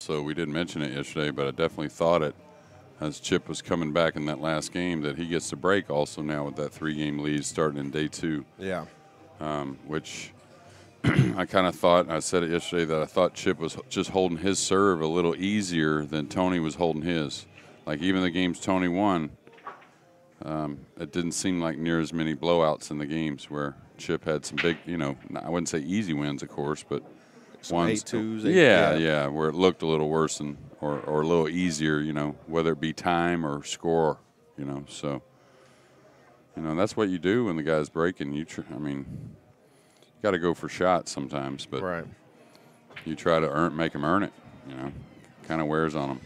so we didn't mention it yesterday, but I definitely thought it as Chip was coming back in that last game that he gets the break also now with that 3-game lead starting in day 2. Yeah. Which I kind of thought, I said it yesterday, that I thought Chip was just holding his serve a little easier than Tony was holding his. Like even the games Tony won, it didn't seem like near as many blowouts in the games where Chip had some big, I wouldn't say easy wins, of course, but some ones. 8-2s. Yeah, where it looked a little worse or a little easier, whether it be time or score, So, that's what you do when the guy's breaking. You got to go for shots sometimes, but right. You try to make him earn it, Kind of wears on him.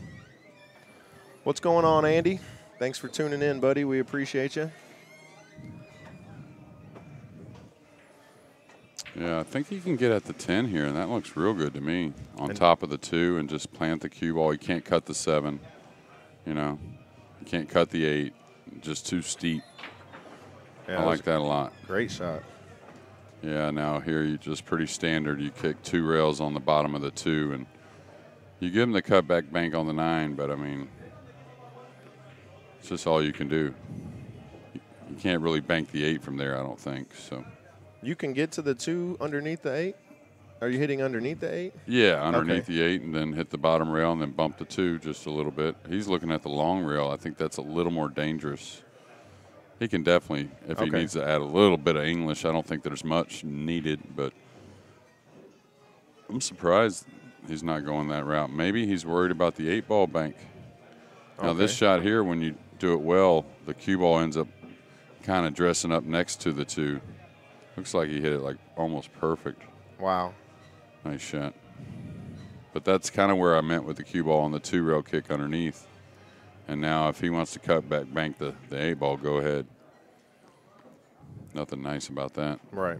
What's going on, Andy? Thanks for tuning in, buddy. We appreciate you. Yeah, I think he can get at the 10 here, and that looks real good to me. On top of the 2 and just plant the cue ball. He can't cut the 7, He can't cut the 8. Just too steep. Yeah, I like that a lot. Great shot. Yeah, now here you just pretty standard. You kick 2 rails on the bottom of the 2, and you give him the cutback bank on the 9, but, it's just all you can do. You can't really bank the 8 from there, I don't think, so. You can get to the 2 underneath the 8? Are you hitting underneath the 8? Yeah, underneath the 8 and then hit the bottom rail and then bump the 2 just a little bit. He's looking at the long rail. I think that's a little more dangerous. He can definitely, if he needs to add a little bit of English, I don't think there's much needed, but I'm surprised he's not going that route. Maybe he's worried about the 8-ball bank. Now, this shot here, when you do it well, the cue ball ends up kind of dressing up next to the 2. Looks like he hit it like almost perfect. Wow. Nice shot. But that's kind of where I meant with the cue ball on the 2-rail kick underneath. And now if he wants to cut back, bank the 8-ball, go ahead. Nothing nice about that. Right.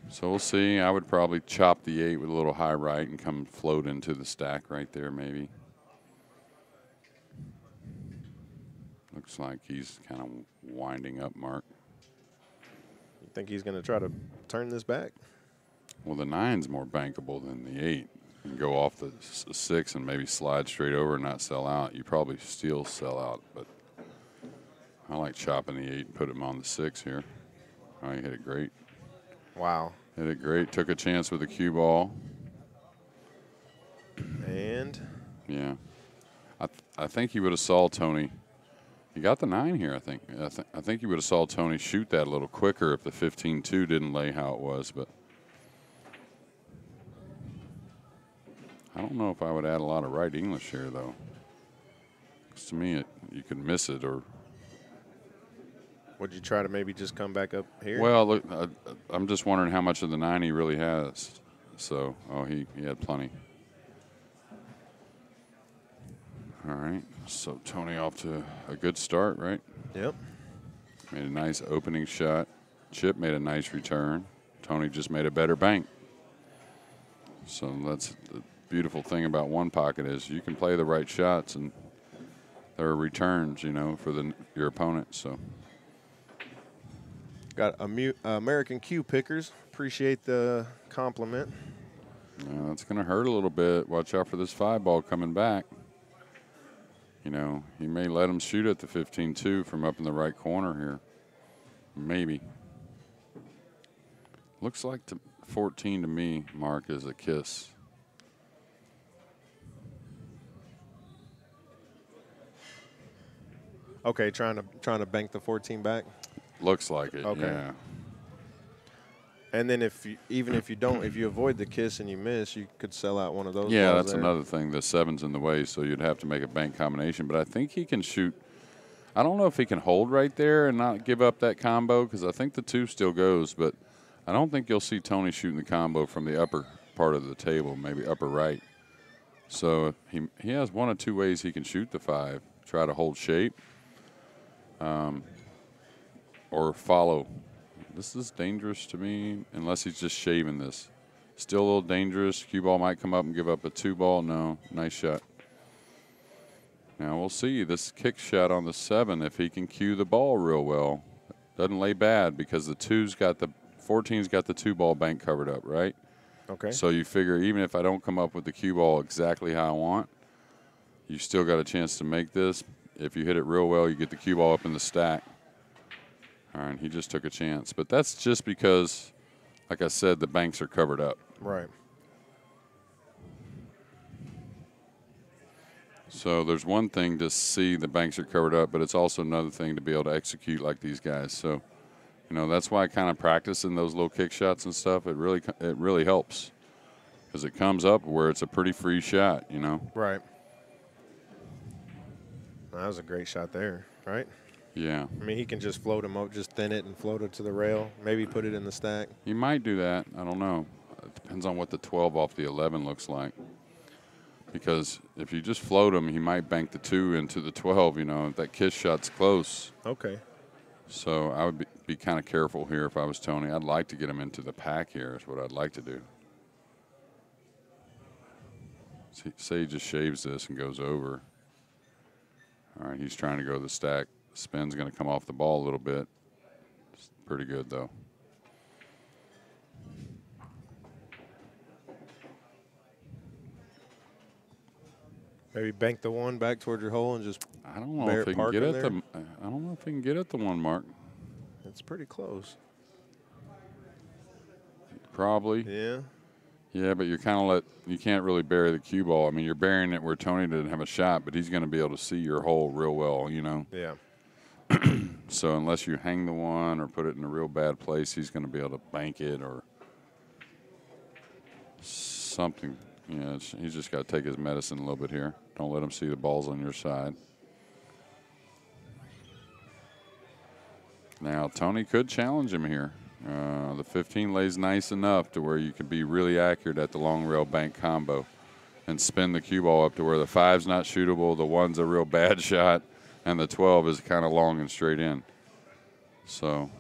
So we'll see. I would probably chop the 8 with a little high right and come float into the stack right there maybe. Looks like he's kind of winding up, Mark. You think he's going to try to turn this back? Well, the 9's more bankable than the 8. And go off the 6 and maybe slide straight over and not sell out. You probably still sell out, but I like chopping the 8 and put him on the 6 here. Oh, he hit it great. Wow. Hit it great. Took a chance with the cue ball. And? Yeah. I think he would have saw Tony. He got the 9 here, I think. I think he would have saw Tony shoot that a little quicker if the 15-2 didn't lay how it was, but I don't know if I would add a lot of right English here, though. Because to me, you could miss it. Or would you try to maybe just come back up here? Well, look, I'm just wondering how much of the 9 he really has. So, he had plenty. All right. So, Tony off to a good start, right? Yep. Made a nice opening shot. Chip made a nice return. Tony just made a better bank. So, that's the beautiful thing about one pocket is you can play the right shots and there are returns, for your opponent. So got American Cue Pickers. Appreciate the compliment. Yeah, that's going to hurt a little bit. Watch out for this 5-ball coming back. He may let him shoot at the 15-2 from up in the right corner here. Maybe. Looks like 14 to me, Mark, is a kiss. Okay, trying to bank the 14 back. Looks like it. Okay. Yeah. And then if you avoid the kiss and you miss, you could sell out one of those. Yeah, balls that's there. another thing. The 7's in the way, so you'd have to make a bank combination. But I think he can shoot. I don't know if he can hold right there and not give up that combo because I think the 2 still goes. But I don't think you'll see Tony shooting the combo from the upper part of the table, maybe upper right. So he has one of 2 ways he can shoot the 5. Try to hold shape. Or follow. This is dangerous to me unless he's just shaving this. Still a little dangerous. Cue ball might come up and give up a 2-ball. No, nice shot. Now we'll see this kick shot on the 7 if he can cue the ball real well. Doesn't lay bad because the 14's got the 2-ball bank covered up, right? Okay. So you figure even if I don't come up with the cue ball exactly how I want, you still got a chance to make this. If you hit it real well, you get the cue ball up in the stack. All right, he just took a chance. But that's just because, like I said, the banks are covered up. Right. So there's one thing to see the banks are covered up, but it's also another thing to be able to execute like these guys. So, that's why I kind of practice in those little kick shots and stuff. It really helps because it comes up where it's a pretty free shot, Right. That was a great shot there, right? Yeah. I mean, he can just float him up, just thin it and float it to the rail. Maybe put it in the stack. He might do that. I don't know. It depends on what the 12 off the 11 looks like. Because if you just float him, he might bank the 2 into the 12, if that kiss shot's close. Okay. So I would be kind of careful here if I was Tony. I'd like to get him into the pack here is what I'd like to do. Say he just shaves this and goes over. All right, he's trying to go to the stack. Spin's going to come off the ball a little bit. It's pretty good, though. Maybe bank the 1 back towards your hole and just. I don't know if he can get at the. I don't know if he can get at the 1 mark. It's pretty close. Probably. Yeah. Yeah, but you can't really bury the cue ball. I mean, you're burying it where Tony didn't have a shot, but he's going to be able to see your hole real well, Yeah. So unless you hang the 1 or put it in a real bad place, he's going to be able to bank it or something. He's just got to take his medicine a little bit here. Don't let him see the balls on your side. Now, Tony could challenge him here. The 15 lays nice enough to where you can be really accurate at the long rail bank combo and spin the cue ball up to where the 5's not shootable, the 1's a real bad shot, and the 12 is kind of long and straight in. So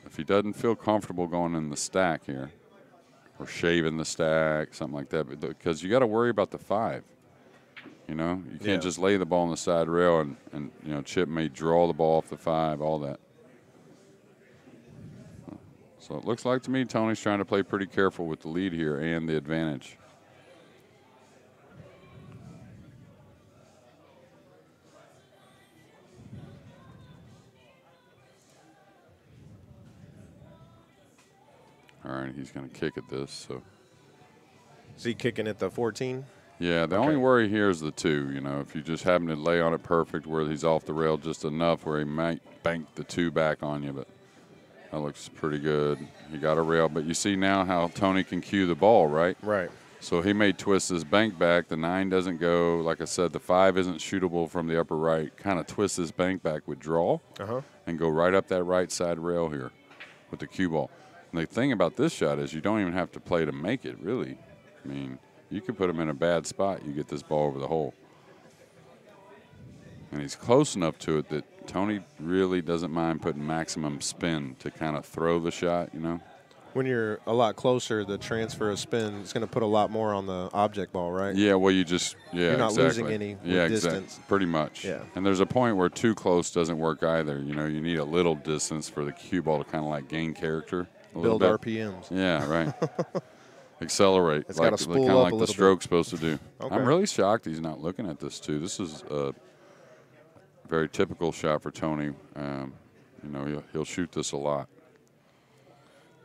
if he doesn't feel comfortable going in the stack here or shaving the stack, something like that, because you got to worry about the 5. You can't just lay the ball on the side rail and Chip may draw the ball off the 5, all that. So it looks like to me Tony's trying to play pretty careful with the lead here and the advantage. All right, he's going to kick at this. So. Is he kicking at the 14? Yeah, the only worry here is the 2. If you just happen to lay on it perfect where he's off the rail just enough where he might bank the 2 back on you, but that looks pretty good. He got a rail, but you see now how Tony can cue the ball, right? Right. So he may twist his bank back. The 9 doesn't go. Like I said, the 5 isn't shootable from the upper right. Kind of twist his bank back with draw and go right up that right side rail here with the cue ball. And the thing about this shot is you don't even have to play to make it, really. I mean, you could put him in a bad spot. You get this ball over the hole. And he's close enough to it that Tony really doesn't mind putting maximum spin to kind of throw the shot, When you're a lot closer, the transfer of spin is going to put a lot more on the object ball, right? Yeah, well, you're not losing any distance. Exactly. Pretty much. Yeah. And there's a point where too close doesn't work either. You need a little distance for the cue ball to kind of like gain character. Build RPMs. Yeah, right. Accelerate. It's like, got to spool kind of up like a the little stroke's bit. supposed to do. Okay. I'm really shocked he's not looking at this, too. This is a very typical shot for Tony. He'll shoot this a lot.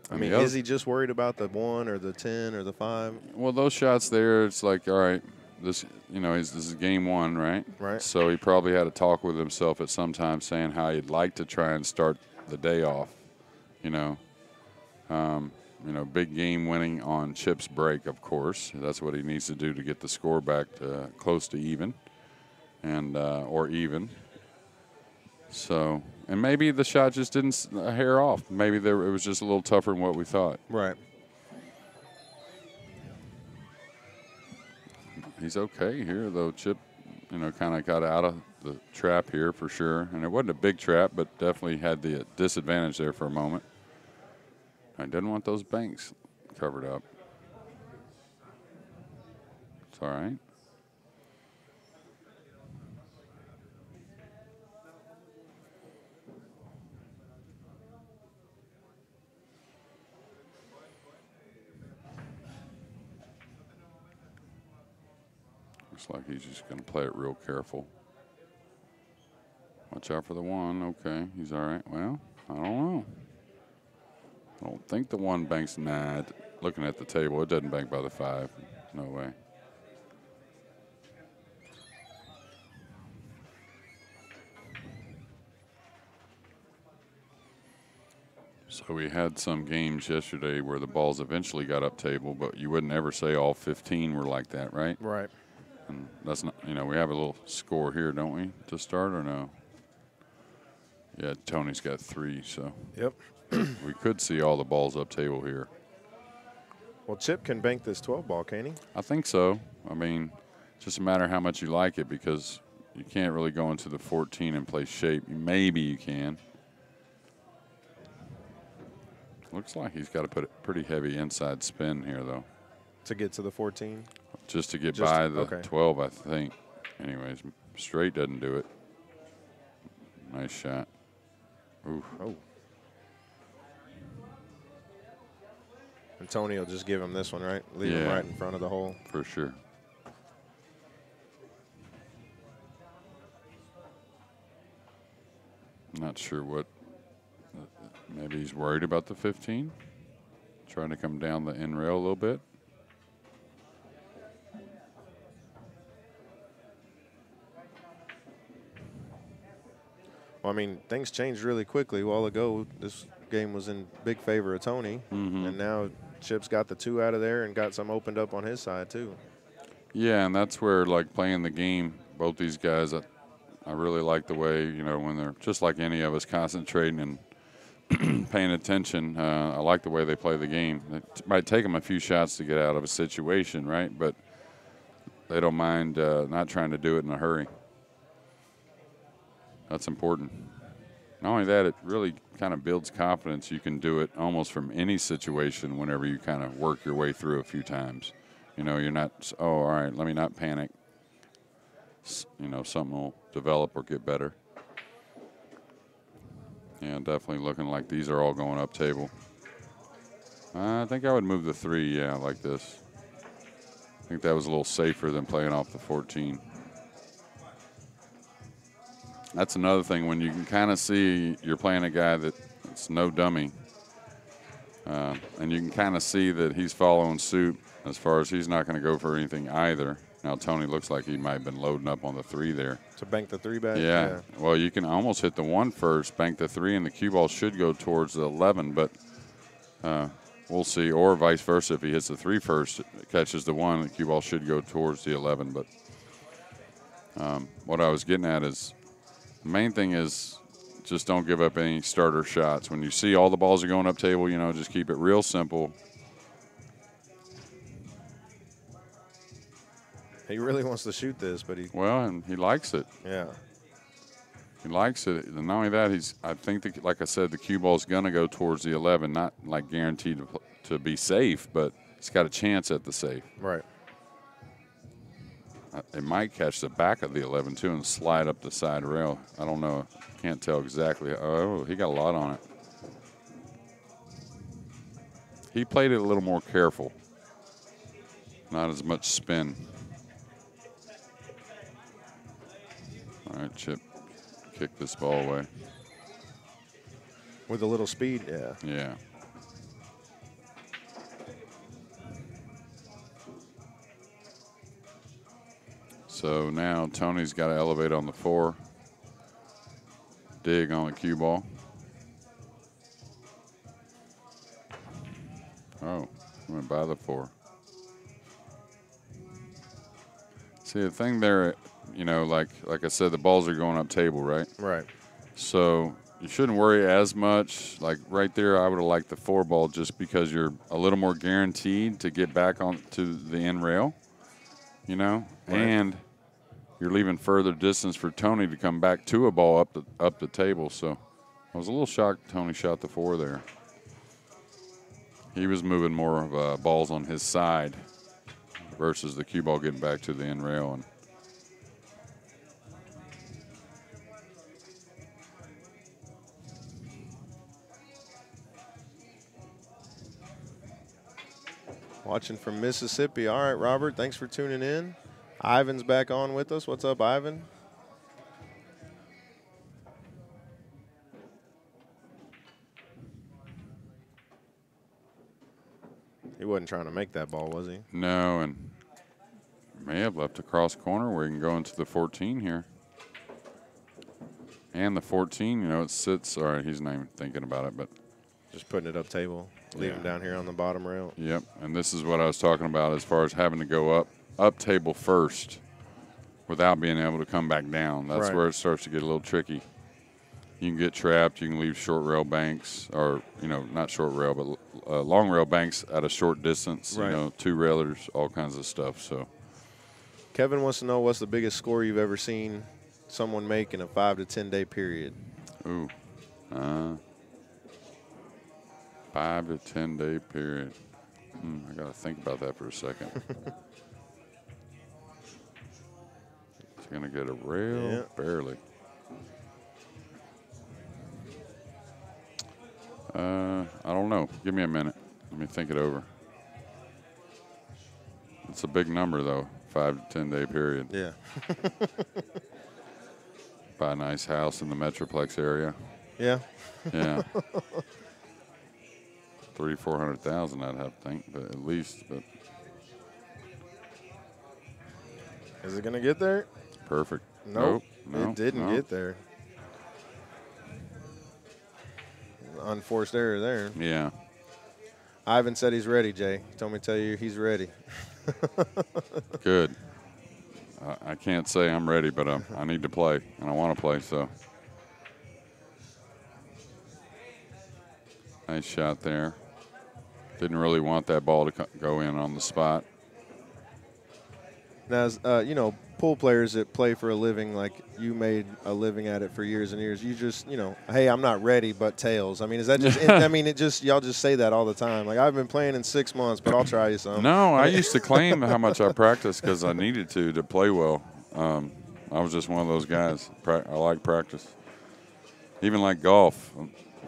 I mean, is he just worried about the 1 or the 10 or the 5? Well, those shots there, it's like, all right, this is game 1, right? Right. So he probably had a talk with himself at some time saying how he'd like to try and start the day off, big game winning on Chip's break, of course. That's what he needs to do to get the score back to close to even and or even. So, and maybe the shot just didn't hair off. Maybe it was just a little tougher than what we thought. Right. He's okay here, though. Chip, kind of got out of the trap here for sure. And it wasn't a big trap, but definitely had the disadvantage there for a moment. I didn't want those banks covered up. It's all right. Looks like he's just going to play it real careful. Watch out for the 1. Okay, he's all right. Well, I don't know. I don't think the 1 banks. Nah, looking at the table, it doesn't bank by the 5. No way. So we had some games yesterday where the balls eventually got up table, but you wouldn't ever say all 15 were like that, right? Right. And that's not, we have a little score here, don't we, to start or no? Yeah, Tony's got 3, so. Yep. We could see all the balls up table here. Well, Chip can bank this 12 ball, can he? I think so. I mean, it's just a matter of how much you like it because you can't really go into the 14 and play shape. Maybe you can. Looks like he's got to put a pretty heavy inside spin here, though. To get to the 14? Just to get by the 12, I think. Anyways, straight doesn't do it. Nice shot. Ooh. Oh. And Tony will just give him this one, right? Leave him right in front of the hole. For sure. Not sure what. Maybe he's worried about the 15. Trying to come down the in rail a little bit. Well, I mean, things changed really quickly. A while ago, this game was in big favor of Tony. And now Chip's got the 2 out of there and got some opened up on his side, too. Yeah, and that's where, like, playing the game, both these guys, I really like the way, when they're just like any of us concentrating and paying attention. I like the way they play the game. It might take them a few shots to get out of a situation, right? But they don't mind not trying to do it in a hurry. That's important. Not only that, it really kind of builds confidence. You can do it almost from any situation whenever you kind of work your way through a few times. You're not, oh, all right, let me not panic. Something will develop or get better. Yeah, definitely looking like these are all going up table. I think I would move the 3, like this. I think that was a little safer than playing off the 14. That's another thing when you can kind of see you're playing a guy that's no dummy. And you can kind of see that he's following suit as far as he's not going to go for anything either. Now, Tony looks like he might have been loading up on the 3 there. To bank the 3 back? Yeah. Well, you can almost hit the 1 first, bank the 3, and the cue ball should go towards the 11, but we'll see. Or vice versa. If he hits the 3 first, catches the 1, the cue ball should go towards the 11. But what I was getting at is the main thing is just don't give up any starter shots. When you see all the balls are going up table, just keep it real simple. He really wants to shoot this, but and he likes it. Yeah. He likes it. And not only that, I think, like I said, the cue ball's going to go towards the 11, not like guaranteed to be safe, but it's got a chance at the safe. Right. It might catch the back of the 11, too, and slide up the side rail. I don't know. Can't tell exactly. Oh, he got a lot on it. He played it a little more careful. Not as much spin. All right, Chip, kick this ball away. With a little speed, yeah. Yeah. So now Tony's got to elevate on the 4. Dig on the cue ball. Oh, went by the 4. See, the thing there, like I said, the balls are going up table, right? Right. So you shouldn't worry as much. Like right there, I would have liked the 4 ball just because you're a little more guaranteed to get back on to the end rail, Right. And you're leaving further distance for Tony to come back to a ball up the table. So I was a little shocked Tony shot the 4 there. He was moving more of balls on his side versus the cue ball getting back to the end rail. And watching from Mississippi. All right, Robert, thanks for tuning in. Ivan's back on with us. What's up, Ivan? He wasn't trying to make that ball, was he? No, and may have left a cross corner where he can go into the 14 here. And the 14, you know, it sits. All right, he's not even thinking about it, but just putting it up table, leave him down here on the bottom rail. Yep, and this is what I was talking about as far as having to go up table first without being able to come back down. That's where it starts to get a little tricky. You can get trapped. You can leave short rail banks, or, you know, not short rail, but long rail banks at a short distance, you know, 2 railers, all kinds of stuff. So, Kevin wants to know what's the biggest score you've ever seen someone make in a 5 to 10 day period. Ooh. 5 to 10 day period. I got to think about that for a second. It's going to get a rail? Yeah. Barely. I don't know. Give me a minute. Let me think it over. It's a big number, though. 5 to 10 day period. Yeah. Buy a nice house in the Metroplex area. Yeah. Yeah. 300,000-400,000, I'd have to think, but at least. But is it gonna get there? Perfect. Nope. No, it didn't get there. Unforced error there. Yeah. Ivan said he's ready, Jay. He told me to tell you he's ready. Good. I can't say I'm ready, but I need to play, and I want to play, so. Nice shot there. Didn't really want that ball to go in on the spot. Now, as, you know, pool players that play for a living, like you made a living at it for years and years, you just, you know, hey, I'm not ready, but tails. I mean, is that just, I mean, it just, y'all just say that all the time. Like, I've been playing in 6 months, but I'll try you some. No, I used to claim how much I practiced because I needed to play well. I was just one of those guys. I like practice. Even like golf.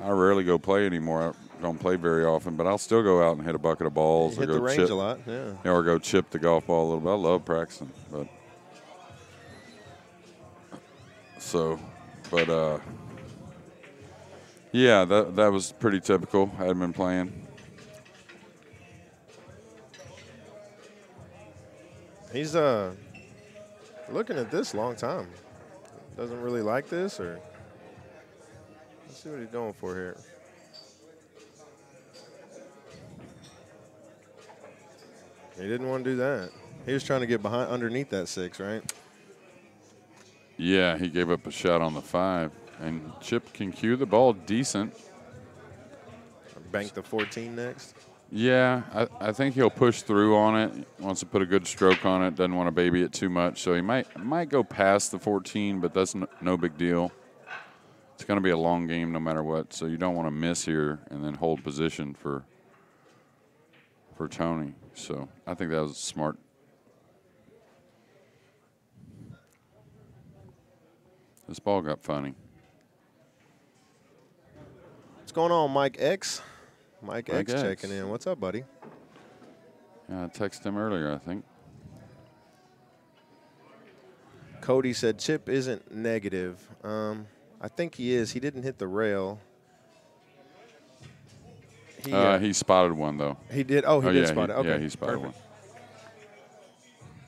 I rarely go play anymore. I don't play very often, but I'll still go out and hit a bucket of balls. Hit or go the range chip, a lot, yeah. Or go chip the golf ball a little bit. I love practicing, but yeah, that was pretty typical. I hadn't been playing. He's looking at this long time. Doesn't really like this, or let's see what he's going for here. He didn't want to do that. He was trying to get behind underneath that 6, right? Yeah, he gave up a shot on the 5, and Chip can cue the ball decent. Bank the 14 next. Yeah, I think he'll push through on it. Wants to put a good stroke on it. Doesn't want to baby it too much, so he might go past the 14, but that's no big deal. It's going to be a long game no matter what, so you don't want to miss here and then hold position for Tony. So I think that was smart. This ball got funny. What's going on, Mike X? Mike X checking in. What's up, buddy? Yeah, I texted him earlier, I think. Cody said Chip isn't negative. I think he is. He didn't hit the rail. He spotted one, though. He did? Oh, he did spot it. Okay. Yeah, he spotted one.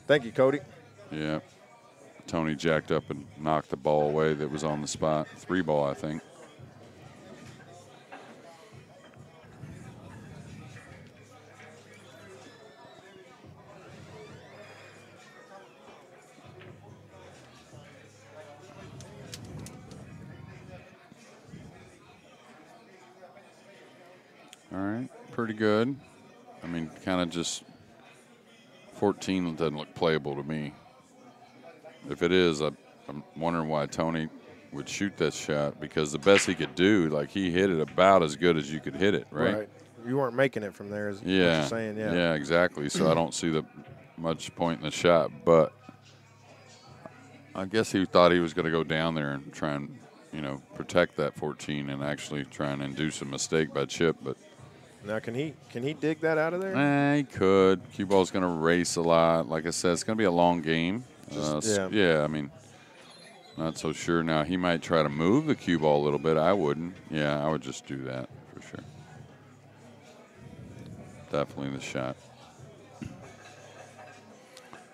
Thank you, Cody. Yeah. Tony jacked up and knocked the ball away that was on the spot. 3 ball, I think. All right, pretty good. I mean, kind of just 14 doesn't look playable to me. If it is, I'm wondering why Tony would shoot that shot, because the best he could do, like, he hit it about as good as you could hit it, right? Right. You weren't making it from there, is what you're saying, yeah. Yeah, exactly. So I don't see the much point in the shot, but I guess he thought he was going to go down there and try and, you know, protect that 14 and actually try and induce a mistake by Chip, but Now, can he dig that out of there? He could. Cue ball's going to race a lot. Like I said, it's going to be a long game. Yeah, I mean, not so sure now. He might try to move the cue ball a little bit. I wouldn't. Yeah, I would just do that for sure. Definitely the shot.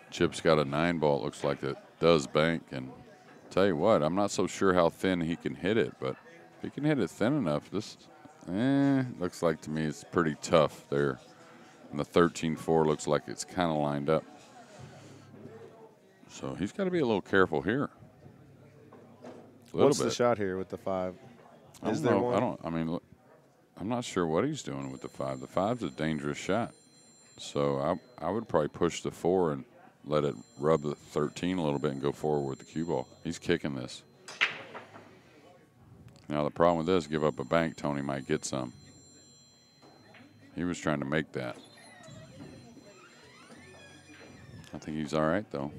Chip's got a 9 ball. It looks like it does bank. And tell you what, I'm not so sure how thin he can hit it, but if he can hit it thin enough, this looks like to me it's pretty tough there. And the 13-4 looks like it's kind of lined up. So he's got to be a little careful here. What's the shot here with the 5? Is there one? I mean, look, I'm not sure what he's doing with the 5. The 5's a dangerous shot. So I would probably push the 4 and let it rub the 13 a little bit and go forward with the cue ball. He's kicking this. Now, the problem with this, give up a bank, Tony might get some. He was trying to make that. I think he's all right, though.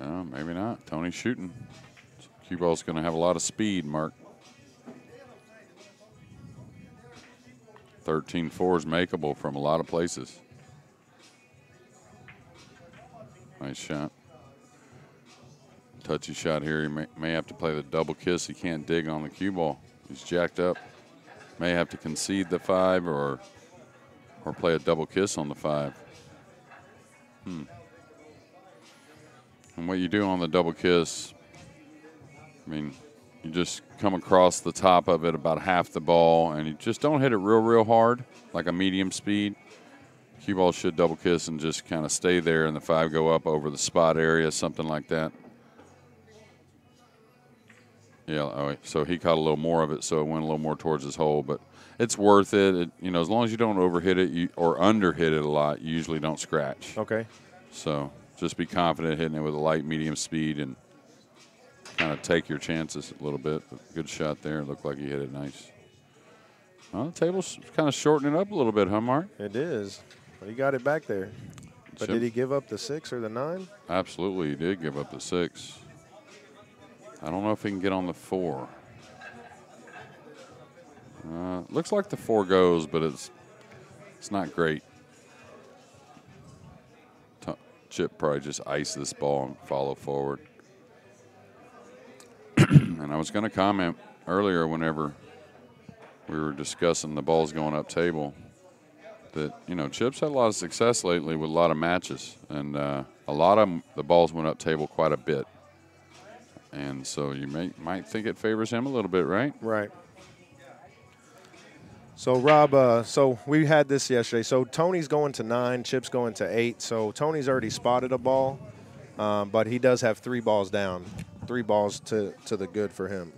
No, maybe not. Tony's shooting. Cue ball's going to have a lot of speed, Mark. 13-4 is makeable from a lot of places. Nice shot. Touchy shot here. He may have to play the double kiss. He can't dig on the cue ball. He's jacked up. May have to concede the 5 or play a double kiss on the 5. And what you do on the double kiss, I mean, you just come across the top of it about half the ball, and you just don't hit it real hard, like a medium speed. Cue ball should double kiss and just kind of stay there, and the 5 go up over the spot area, something like that. Yeah, so he caught a little more of it, so it went a little more towards his hole, but it's worth it. You know, as long as you don't overhit it or underhit it a lot, you usually don't scratch. Okay. So just be confident hitting it with a light, medium speed and kind of take your chances a little bit. But good shot there. It looked like he hit it nice. Well, the table's kind of shortening up a little bit, huh, Mark? It is. He got it back there. But did he give up the 6 or the 9? Absolutely, he did give up the 6. I don't know if he can get on the 4. Looks like the 4 goes, but it's not great. Chip probably just ice this ball and follow forward. And I was going to comment earlier whenever we were discussing the balls going up table that, you know, Chip's had a lot of success lately with a lot of matches. And a lot of them, the balls went up table quite a bit. And so you might think it favors him a little bit, right? Right. So, Rob, so we had this yesterday. So Tony's going to 9, Chip's going to 8. So Tony's already spotted a ball, but he does have 3 balls down, 3 balls to the good for him.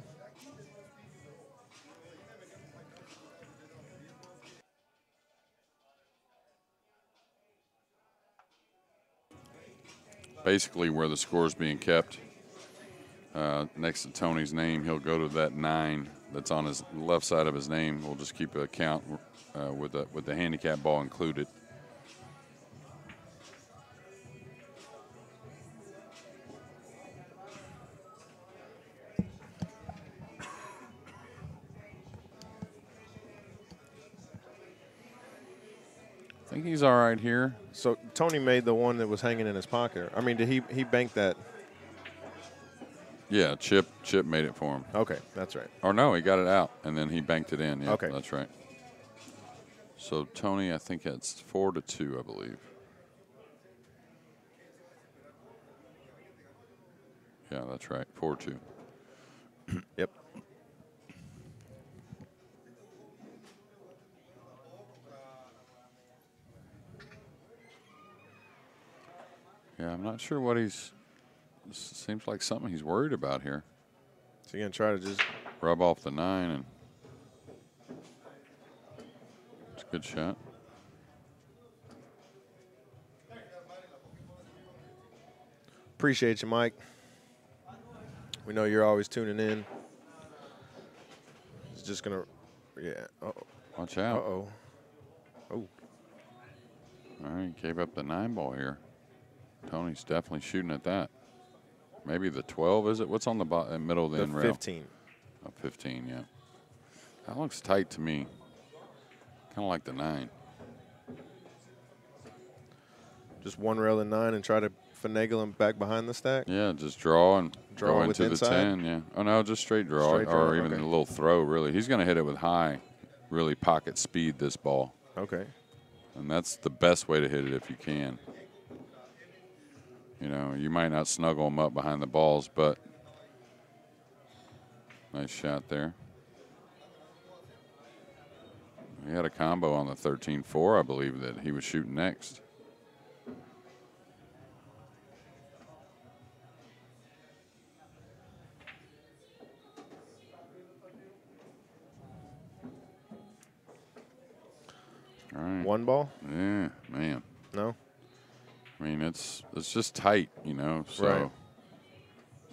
Basically where the score's being kept. Next to Tony's name, he'll go to that 9 that's on his left side of his name. We'll just keep a count with the handicap ball included. I think he's all right here. So Tony made the one that was hanging in his pocket. I mean, did he bank that? Yeah, Chip made it for him. Okay, that's right. Or no, he got it out, and then he banked it in. Yeah, okay. That's right. So Tony, I think it's 4-2, I believe. Yeah, that's right, 4-2. Yep. Yeah, I'm not sure what he's. Seems like something he's worried about here. So you're gonna try to just rub off the 9 and it's a good shot. Appreciate you, Mike. We know you're always tuning in. He's just gonna, yeah. Uh-oh. Watch out. Uh-oh. Oh. All right, gave up the 9 ball here. Tony's definitely shooting at that. maybe the 12, is it? What's on the middle of the end rail? 15. Oh, 15, yeah. That looks tight to me. Kind of like the 9. Just one rail and 9 and try to finagle him back behind the stack? Yeah, just draw and go into the inside? 10, yeah. Oh, no, just straight draw, or even a little throw, really. He's going to hit it with high, really pocket speed, this ball. Okay. And that's the best way to hit it if you can. You know, you might not snuggle them up behind the balls, but nice shot there. He had a combo on the 13-4, I believe, that he was shooting next. All right. One ball? Yeah, man. No? I mean, it's just tight, you know. So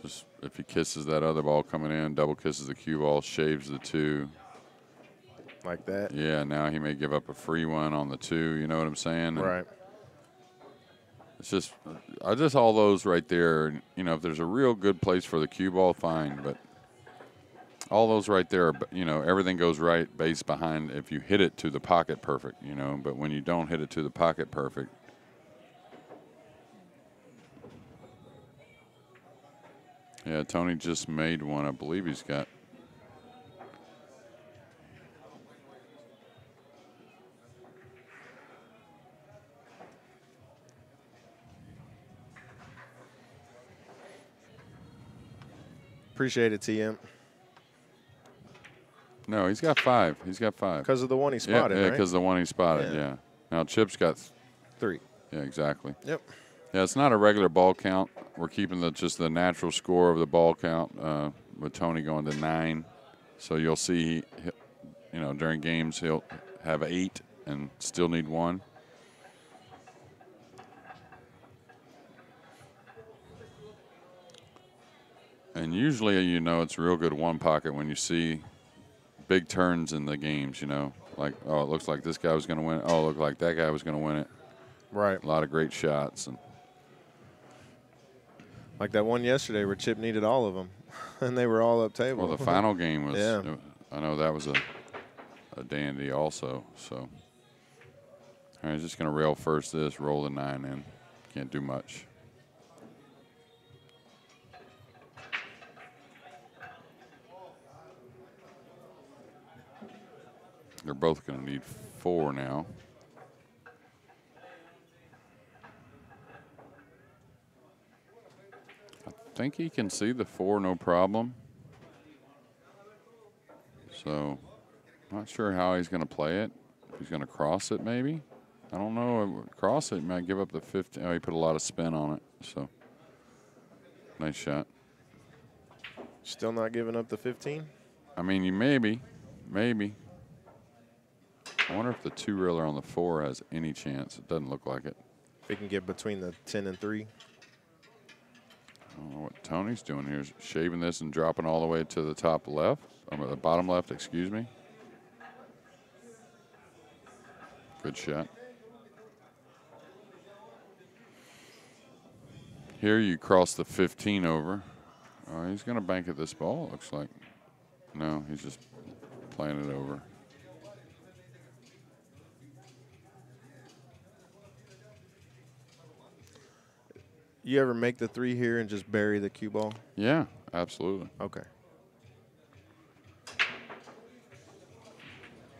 just if he kisses that other ball coming in, double kisses the cue ball, shaves the 2. Like that? Yeah, now he may give up a free one on the 2, you know what I'm saying? Right. It's just, all those right there, you know, if there's a real good place for the cue ball, fine, but all those right there, you know, everything goes right base behind if you hit it to the pocket perfect, you know, but when you don't hit it to the pocket perfect. Yeah, Tony just made one. I believe he's got. Appreciate it, TM. No, he's got 5. He's got 5. Because of the one he spotted, yeah, right? because the one he spotted, yeah. Now Chip's got 3. Yeah, exactly. Yep. Yeah, it's not a regular ball count. We're keeping just the natural score of the ball count with Tony going to 9. So you'll see, you know, during games he'll have 8 and still need 1. And usually, you know, it's real good one pocket when you see big turns in the games, you know. Like, oh, it looks like this guy was going to win it. Oh, it looked like that guy was going to win it. Right. A lot of great shots. And like that one yesterday where Chip needed all of them, and they were all up table. Well, the final game was, yeah. I know that was a dandy also. So, all right, just going to rail first this, roll the 9 in. Can't do much. They're both going to need 4 now. I think he can see the 4 no problem. So, not sure how he's going to play it. If he's going to cross it, maybe. I don't know. Cross it, he might give up the 15. Oh, he put a lot of spin on it. So, nice shot. Still not giving up the 15? I mean, you maybe. I wonder if the 2-reeler on the 4 has any chance. It doesn't look like it. If he can get between the 10 and 3. I don't know what Tony's doing here. Is shaving this and dropping all the way to the top left. Or the bottom left, excuse me. Good shot. Here you cross the 15 over. Oh, he's going to bank at this ball, it looks like. No, he's just playing it over. You ever make the 3 here and just bury the cue ball? Yeah, absolutely. Okay.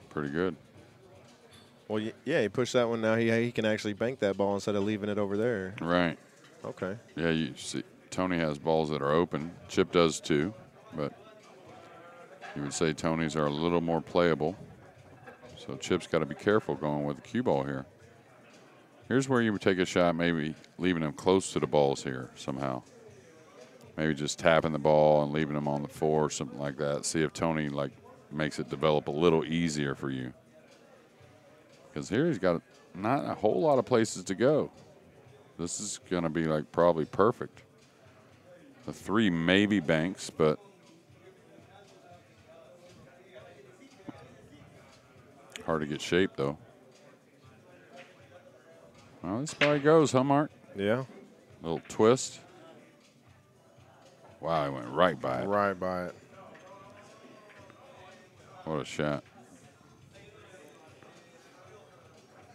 Pretty good. Well, yeah, he pushed that one. Now he can actually bank that ball instead of leaving it over there. Right. Okay. Yeah, you see, Tony has balls that are open. Chip does too, but you would say Tony's are a little more playable. So Chip's got to be careful going with the cue ball here. Here's where you would take a shot, maybe leaving him close to the balls here somehow. Maybe just tapping the ball and leaving him on the 4 or something like that. See if Tony makes it develop a little easier for you. Because here he's got not a whole lot of places to go. This is going to be probably perfect. The 3 maybe banks, but hard to get shape though. Well, this probably goes, huh, Mark? Yeah. Little twist. Wow, he went right by it. Right by it. What a shot.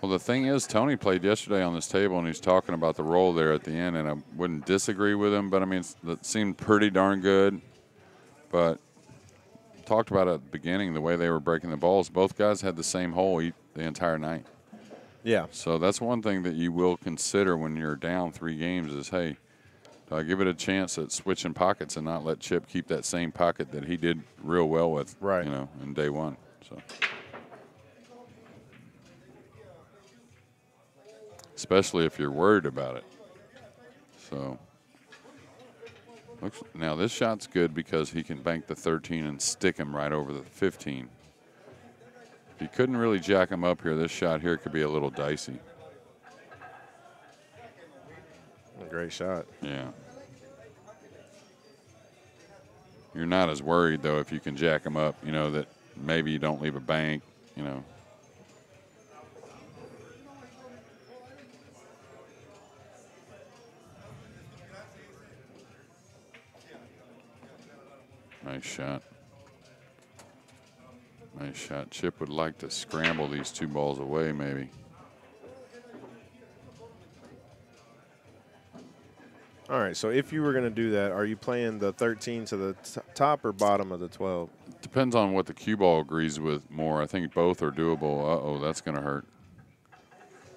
Well, the thing is, Tony played yesterday on this table, and he's talking about the roll there at the end, and I wouldn't disagree with him, but, I mean, it seemed pretty darn good. But talked about at the beginning, the way they were breaking the balls. Both guys had the same hole the entire night. Yeah. So that's one thing that you will consider when you're down 3 games is, hey, do I give it a chance at switching pockets and not let Chip keep that same pocket that he did real well with, right. In day 1. So, especially if you're worried about it. So, now this shot's good because he can bank the 13 and stick him right over the 15. If you couldn't really jack him up here, this shot here could be a little dicey. A great shot. Yeah. You're not as worried, though, if you can jack him up, that maybe you don't leave a bank, Nice shot. Nice shot. Chip would like to scramble these 2 balls away, maybe. All right, so if you were going to do that, are you playing the 13 to the top or bottom of the 12? Depends on what the cue ball agrees with more. I think both are doable. Uh-oh, that's going to hurt.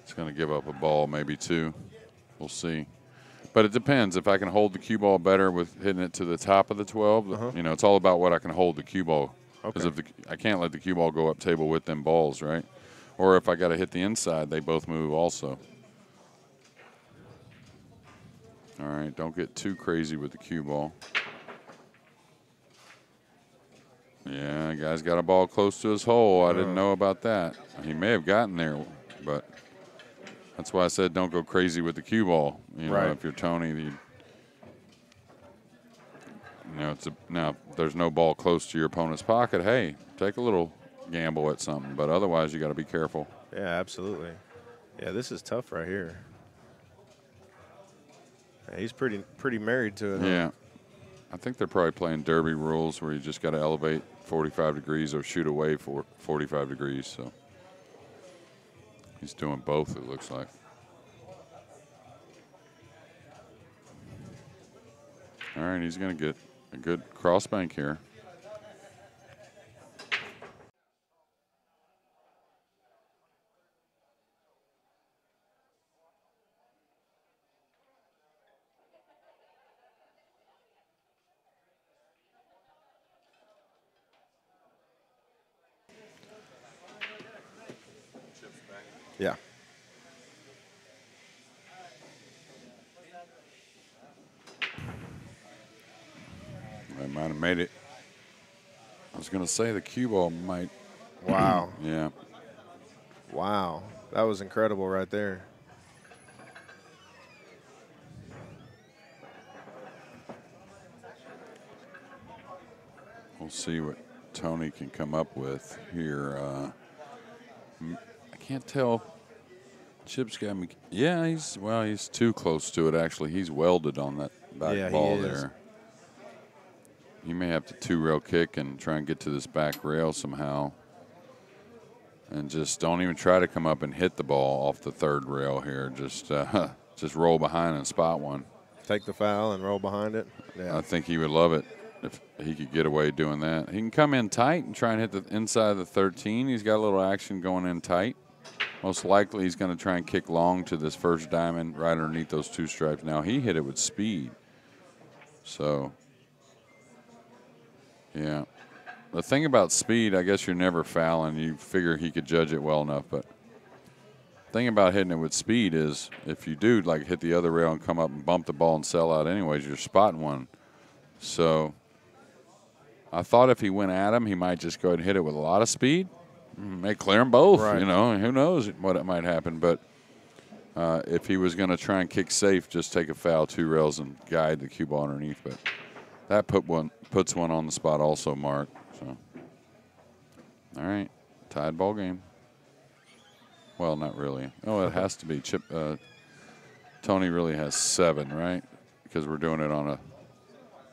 It's going to give up a ball, maybe 2. We'll see. But it depends. If I can hold the cue ball better with hitting it to the top of the 12, it's all about what I can hold the cue ball. Because I can't let the cue ball go up table with them balls, right? Or if I got to hit the inside, they both move also. All right, don't get too crazy with the cue ball. Yeah, guy's got a ball close to his hole. I didn't know about that. He may have gotten there, but that's why I said don't go crazy with the cue ball. If you're Tony, now if there's no ball close to your opponent's pocket, hey, take a little gamble at something. But otherwise, you got to be careful. Yeah, absolutely. Yeah, this is tough right here. Yeah, he's pretty married to it. Yeah. I think they're probably playing derby rules where you just got to elevate 45 degrees or shoot away for 45 degrees. So he's doing both, it looks like. All right, he's going to get a good cross bank here. Yeah. They might have made it. I was going to say the cue ball might. Wow. Yeah. Wow. That was incredible right there. We'll see what Tony can come up with here. I can't tell. Chip's got me. Yeah, he's too close to it, actually. He's welded on that back ball there. He may have to 2-rail kick and try and get to this back rail somehow. And just don't even try to come up and hit the ball off the 3rd rail here. Just roll behind and spot one. Take the foul and roll behind it. Yeah. I think he would love it if he could get away doing that. He can come in tight and try and hit the inside of the 13. He's got a little action going in tight. Most likely he's going to try and kick long to this first diamond right underneath those 2 stripes. Now, he hit it with speed. So, yeah. The thing about speed, I guess you're never fouling. You figure he could judge it well enough. But the thing about hitting it with speed is if you do, like, hit the other rail and come up and bump the ball and sell out anyways, you're spotting one. So I thought if he went at him, he might just go ahead and hit it with a lot of speed. May clear them both, right. Who knows what it might happen. But if he was going to try and kick safe, just take a foul 2 rails and guide the cue ball underneath. But that puts one on the spot also, Mark. So, all right, tied ball game. Well, not really. Oh, it has to be. Tony really has 7, right? Because we're doing it on a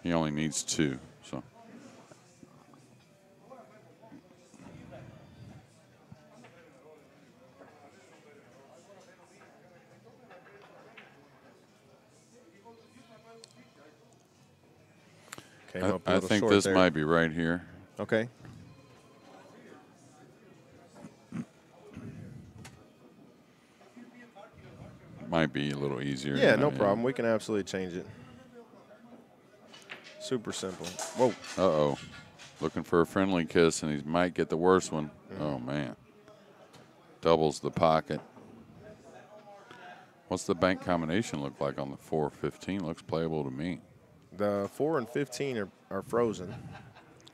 He only needs 2. So. I think this might be right here. Okay. Might be a little easier. Yeah, no problem. We can absolutely change it. Super simple. Whoa. Uh-oh. Looking for a friendly kiss, and he might get the worst one. Oh, man. Doubles the pocket. What's the bank combination look like on the 4-15? Looks playable to me. The 4 and 15 are frozen.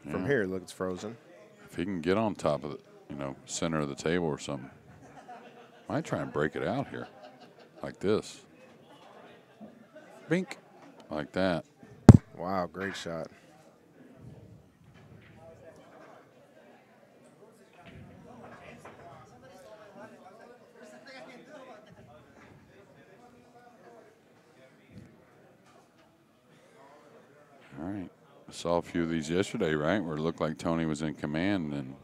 Yeah. From here, it looks frozen. If he can get on top of the, center of the table or something. Might try and break it out here. Like this. Bink. Like that. Wow, great shot. All right. I saw a few of these yesterday, right, where it looked like Tony was in command and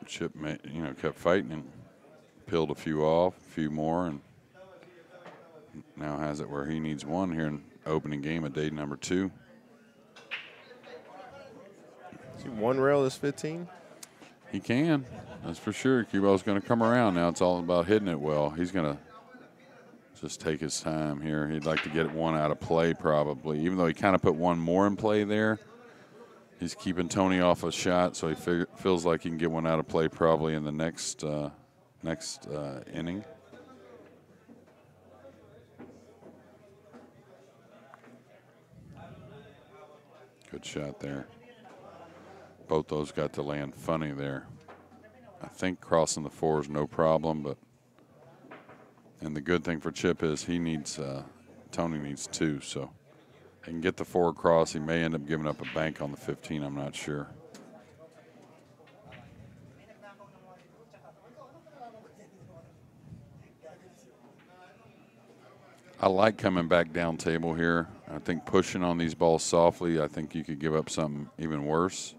Chip, kept fighting and peeled a few off, a few more, and now has it where he needs 1 here in opening game of day number 2. See 1 rail is 15? He can. That's for sure. Cubo's going to come around now. It's all about hitting it well. He's going to just take his time here. He'd like to get 1 out of play probably, even though he kind of put 1 more in play there. He's keeping Tony off a shot, so he feels like he can get 1 out of play probably in the next inning. Good shot there. Both those got to land funny there. I think crossing the 4 is no problem, and the good thing for Chip is he needs Tony needs 2, so he can get the 4 across. He may end up giving up a bank on the 15. I'm not sure. I like coming back down table here. I think pushing on these balls softly, I think you could give up something even worse.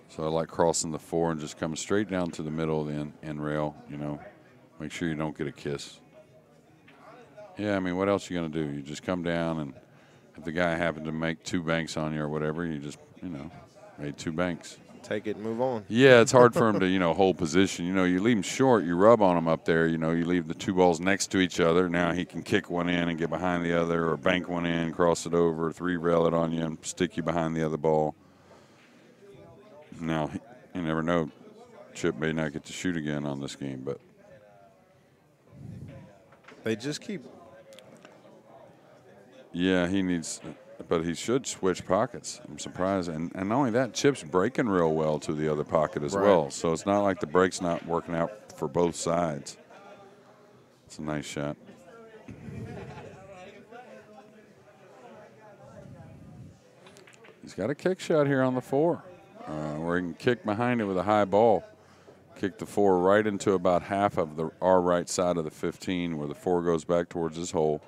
So I like crossing the 4 and just coming straight down to the middle of the end rail, Make sure you don't get a kiss. Yeah, I mean, what else are you going to do? You just come down, and if the guy happened to make 2 banks on you or whatever, you just, made 2 banks. Take it and move on. Yeah, it's hard for him to, hold position. You leave him short, you rub on him up there, you leave the 2 balls next to each other. Now he can kick 1 in and get behind the other, or bank 1 in, cross it over, 3-rail it on you, and stick you behind the other ball. Now, you never know. Chip may not get to shoot again on this game, but they just keep. Yeah, he needs, but he should switch pockets. I'm surprised. And not only that, Chip's breaking real well to the other pocket as well. So it's not like the break's not working out for both sides. It's a nice shot. He's got a kick shot here on the 4, where he can kick behind it with a high ball. Kick the 4 right into about half of our right side of the 15, where the 4 goes back towards his hole,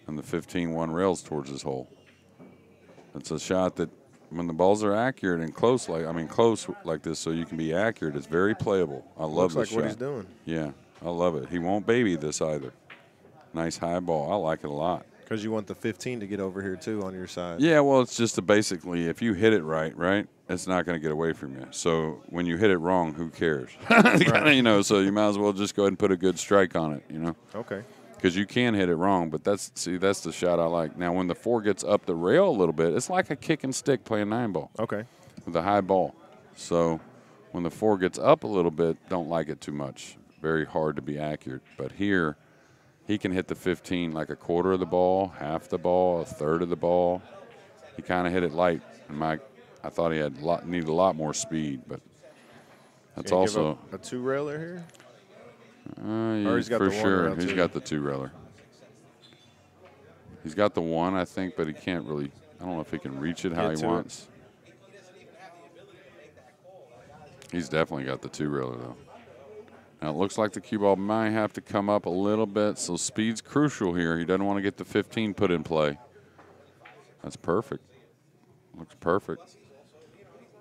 and the 15 1 rails towards his hole. It's a shot that, when the balls are accurate and close like this, so you can be accurate, it's very playable. I love this shot. Looks like what he's doing. Yeah, I love it. He won't baby this either. Nice high ball. I like it a lot. Because you want the 15 to get over here, too, on your side. Yeah, well, it's just basically, if you hit it right, it's not going to get away from you. So when you hit it wrong, who cares? Right. So you might as well just go ahead and put a good strike on it, Okay. Because you can hit it wrong, but that's the shot I like. Now, when the 4 gets up the rail a little bit, it's like a kick and stick playing 9-ball. Okay. With a high ball. So when the 4 gets up a little bit, don't like it too much. Very hard to be accurate. But here, he can hit the 15 like a quarter of the ball, half the ball, a third of the ball. He kind of hit it light. And I thought he needed a lot more speed, but that's also a 2-railer here. Yeah, he's got for the 1 sure. rail He's too. got the 2-railer. He's got the 1, I think, but he can't really. I don't know if he can reach it how he wants. He's definitely got the 2-railer though. Now it looks like the cue ball might have to come up a little bit, so speed's crucial here. He doesn't want to get the 15 put in play. That's perfect. Looks perfect.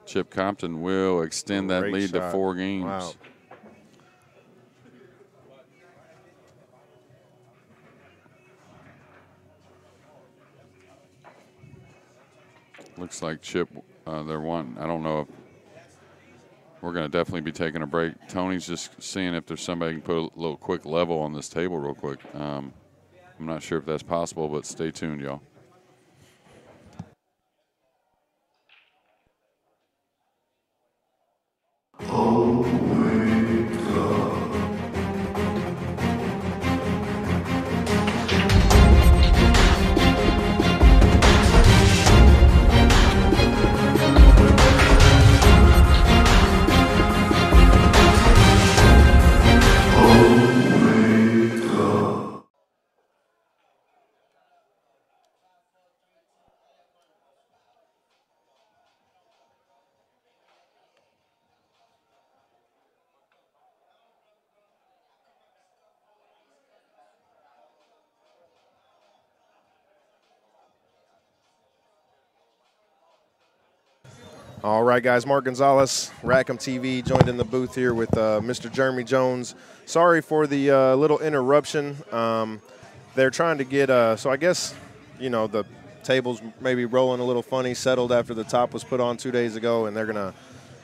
Chip Compton will extend that lead to 4 games. Wow. Looks like Chip, they're one. I don't know if we're going to definitely be taking a break. Tony's just seeing if there's somebody who can put a little quick level on this table real quick. I'm not sure if that's possible, but stay tuned, y'all. All right, guys. Mark Gonzalez, Rackham TV, joined in the booth here with Mr. Jeremy Jones. Sorry for the little interruption. They're trying to get so I guess, you know, the table's maybe rolling a little funny, settled after the top was put on 2 days ago, and they're going to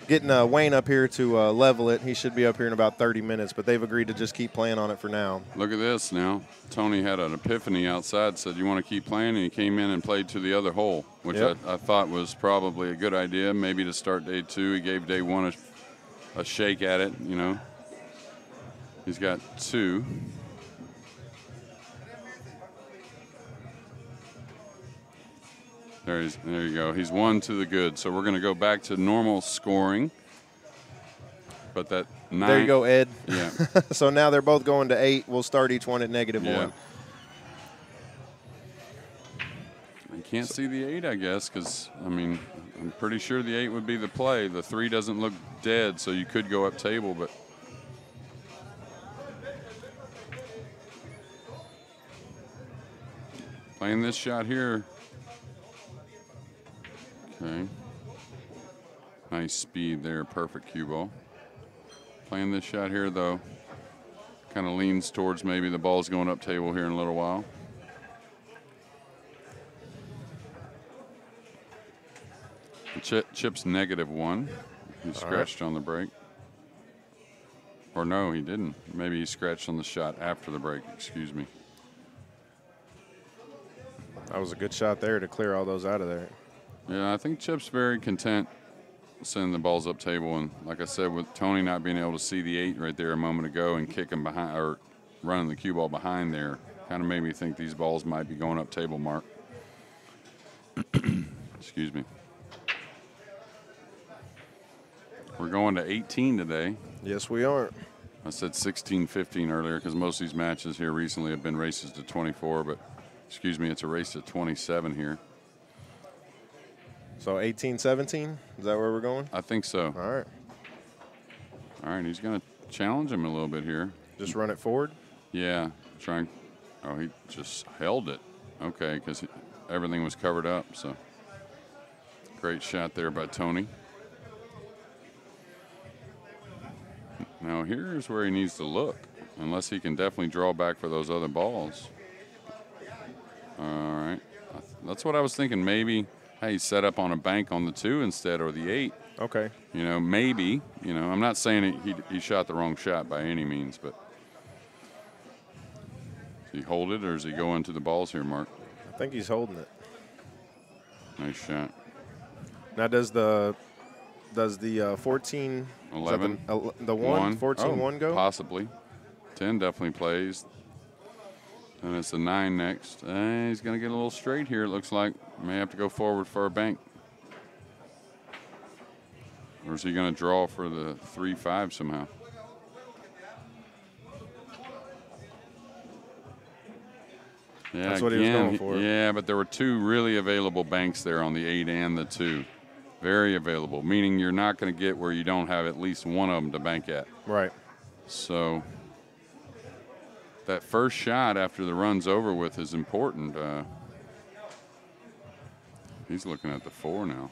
getting Wayne up here to level it. He should be up here in about 30 minutes, but they've agreed to just keep playing on it for now. Look at this now. Tony had an epiphany outside, said, you want to keep playing? And he came in and played to the other hole, which I thought was probably a good idea, maybe to start day 2. He gave day 1 a shake at it, you know. He's got 2. There you go. He's 1 to the good. So we're going to go back to normal scoring. But that 9. There you go, Ed. Yeah. So now they're both going to 8. We'll start each one at -1. I can't see the 8, I guess, because, I mean, I'm pretty sure the 8 would be the play. The 3 doesn't look dead, so you could go up table, but. Playing this shot here. Okay. Nice speed there, perfect cue ball. Playing this shot here, though, kind of leans towards maybe the ball's going up table here in a little while. Chip's -1. He scratched on the break. Or no, he didn't. Maybe he scratched on the shot after the break, excuse me. That was a good shot there to clear all those out of there. Yeah, I think Chip's very content sending the balls up table. And like I said, with Tony not being able to see the 8 right there a moment ago and kicking behind or running the cue ball behind there, kind of made me think these balls might be going up table, Mark. Excuse me. We're going to 18 today. Yes, we are. I said 16-15 earlier because most of these matches here recently have been races to 24, but excuse me, it's a race to 27 here. So 18-17, is that where we're going? I think so. All right. All right, he's going to challenge him a little bit here. Just run it forward? Yeah, trying. Oh, he just held it. Okay, because everything was covered up, so. Great shot there by Tony. Now here's where he needs to look, unless he can definitely draw back for those other balls. All right, that's what I was thinking. Maybe, hey, set up on a bank on the 2 instead, or the 8. Okay. You know, maybe. You know, I'm not saying he shot the wrong shot by any means, but does he hold it, or does he go into the balls here, Mark? I think he's holding it. Nice shot. Now does the 14, 11, the 1, 14-1 go? Possibly. 10 definitely plays. And it's the 9 next. He's going to get a little straight here, it looks like. May have to go forward for a bank. Or is he going to draw for the 3-5 somehow? Yeah, that's what he was going for. Yeah, but there were 2 really available banks there on the 8 and the 2. Very available, meaning you're not going to get where you don't have at least one of them to bank at. Right. So that first shot after the run's over with is important. He's looking at the 4 now.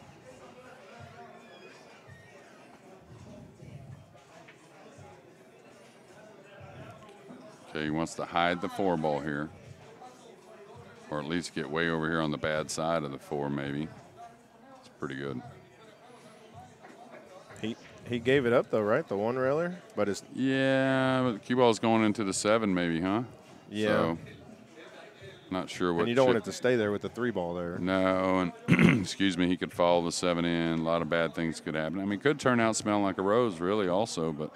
Okay, he wants to hide the 4 ball here. Or at least get way over here on the bad side of the 4, maybe. It's pretty good. He gave it up, though, right? The 1 railer? But it's yeah, but the cue ball's going into the 7, maybe, huh? Yeah. So, not sure what. And you don't want it to stay there with the 3 ball there. No, and excuse me, he could follow the 7 in. A lot of bad things could happen. I mean, it could turn out smelling like a rose, really, also, but.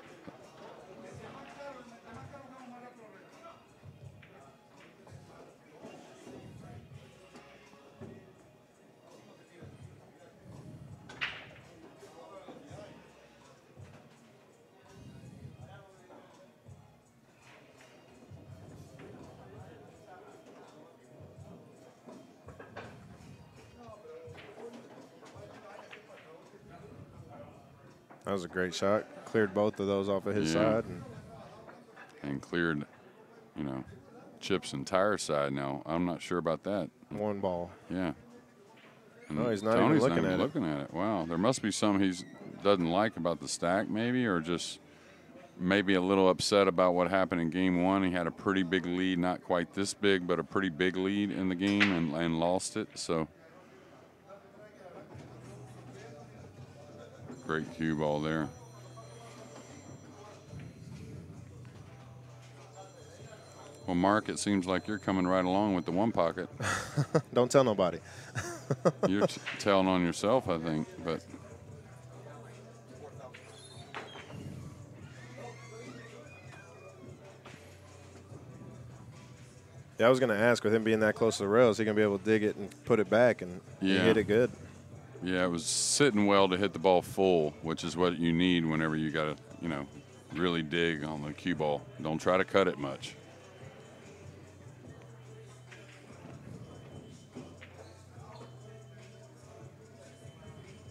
That was a great shot. Cleared both of those off of his side. And cleared, you know, Chip's entire side now. I'm not sure about that. 1 ball. Yeah. And no, he's not Tony's even not looking at it. Wow. There must be some he doesn't like about the stack maybe, or just maybe a little upset about what happened in game 1. He had a pretty big lead, not quite this big, but a pretty big lead in the game and lost it. So great cue ball there. Well, Mark, it seems like you're coming right along with the 1 pocket. Don't tell nobody. You're telling on yourself, I think, but. Yeah, I was going to ask, with him being that close to the rails, he going to be able to dig it and put it back, and he hit it good. Yeah, it was sitting well to hit the ball full, which is what you need whenever you got to, you know, really dig on the cue ball. Don't try to cut it much.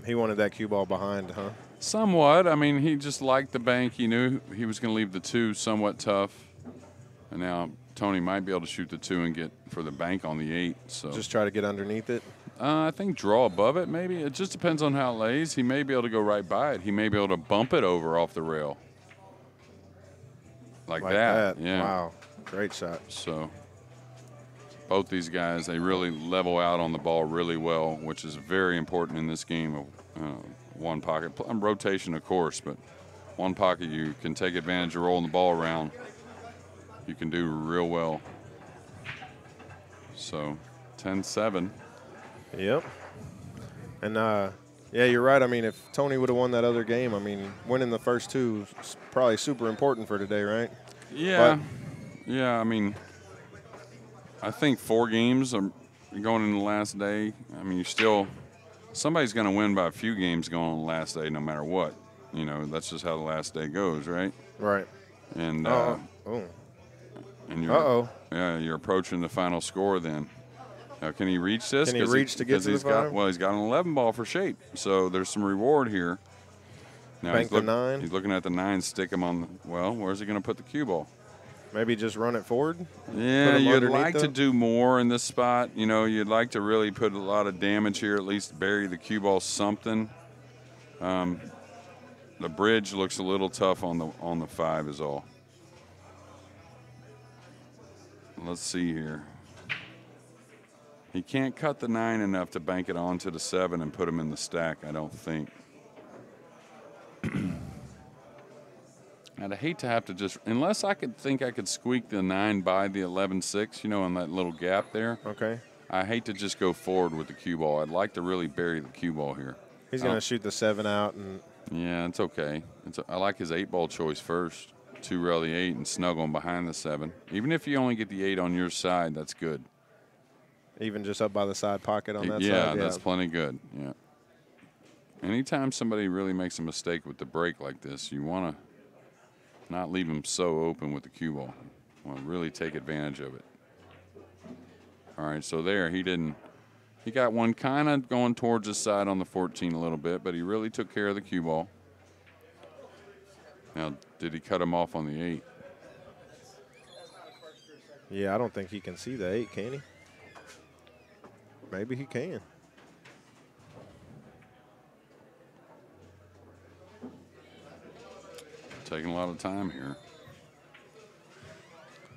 He wanted that cue ball behind, huh? Somewhat. I mean, he just liked the bank. He knew he was going to leave the 2 somewhat tough. And now Tony might be able to shoot the 2 and get for the bank on the 8. So just try to get underneath it? I think draw above it, maybe. It just depends on how it lays. He may be able to go right by it. He may be able to bump it over off the rail. Like that. Yeah. Wow. Great shot. So both these guys, they really level out on the ball really well, which is very important in this game of 1 pocket. Rotation, of course, but 1 pocket, you can take advantage of rolling the ball around. You can do real well. So 10-7. Yep. And, yeah, you're right. I mean, if Tony would have won that other game, I mean, winning the first 2 is probably super important for today, right? Yeah. Yeah, I mean, I think 4 games are going in the last day. I mean, somebody's going to win by a few games going on the last day no matter what. You know, that's just how the last day goes, right? Right. And, and you're approaching the final score then. Now, can he reach this? Can he reach to get to the final? Well, he's got an 11 ball for shape, so there's some reward here. Now Bank the 9. He's looking at the 9, stick him on. Well, where's he going to put the cue ball? Maybe just run it forward? Yeah, you'd like to do more in this spot. You know, you'd like to really put a lot of damage here, at least bury the cue ball something. The bridge looks a little tough on the 5 is all. Let's see here. He can't cut the 9 enough to bank it onto the 7 and put him in the stack, I don't think. I'd hate to have to just, unless I could squeak the 9 by the 11-6, you know, in that little gap there. Okay. I hate to just go forward with the cue ball. I'd like to really bury the cue ball here. He's going to shoot the 7 out. And yeah, it's okay. I like his 8 ball choice first. 2 rail the 8 and snuggle him behind the 7. Even if you only get the 8 on your side, that's good. Even just up by the side pocket on that side? Yeah, that's plenty good. Yeah. Anytime somebody really makes a mistake with the break like this, you want to not leave them so open with the cue ball. You want to really take advantage of it. All right, so there, he got one kind of going towards his side on the 14 a little bit, but he really took care of the cue ball. Now, did he cut him off on the 8? Yeah, I don't think he can see the 8, can he? Maybe he can. Taking a lot of time here.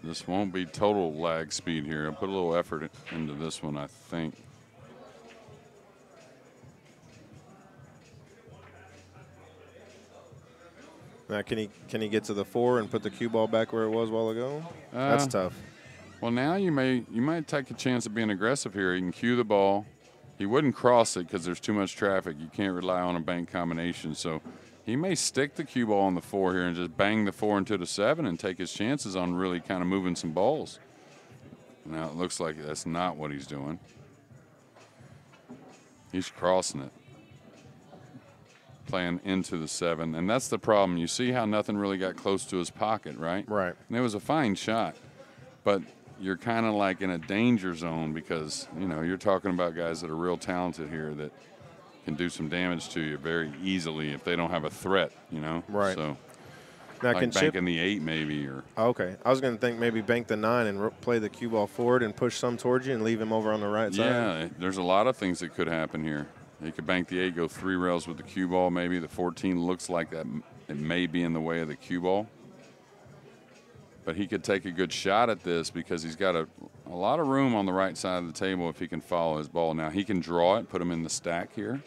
This won't be total lag speed here. I'll put a little effort into this one, I think. Now, can he get to the 4 and put the cue ball back where it was a while ago? That's tough. Well, now you might take a chance of being aggressive here. He can cue the ball. He wouldn't cross it because there's too much traffic. You can't rely on a bank combination. So he may stick the cue ball on the 4 here and just bang the 4 into the 7 and take his chances on really kind of moving some balls. Now it looks like that's not what he's doing. He's crossing it, playing into the 7, and that's the problem. You see how nothing really got close to his pocket, right? Right. And it was a fine shot, but you're kind of like in a danger zone because, you know, you're talking about guys that are real talented here that can do some damage to you very easily if they don't have a threat, you know? Right. So now, like can banking the 8 maybe or. Okay. I was going to think maybe bank the 9 and play the cue ball forward and push some towards you and leave him over on the right side. Yeah, there's a lot of things that could happen here. He could bank the 8, go 3 rails with the cue ball maybe. The 14 looks like that it may be in the way of the cue ball. But he could take a good shot at this because he's got a lot of room on the right side of the table if he can follow his ball. Now, he can draw it, put him in the stack here.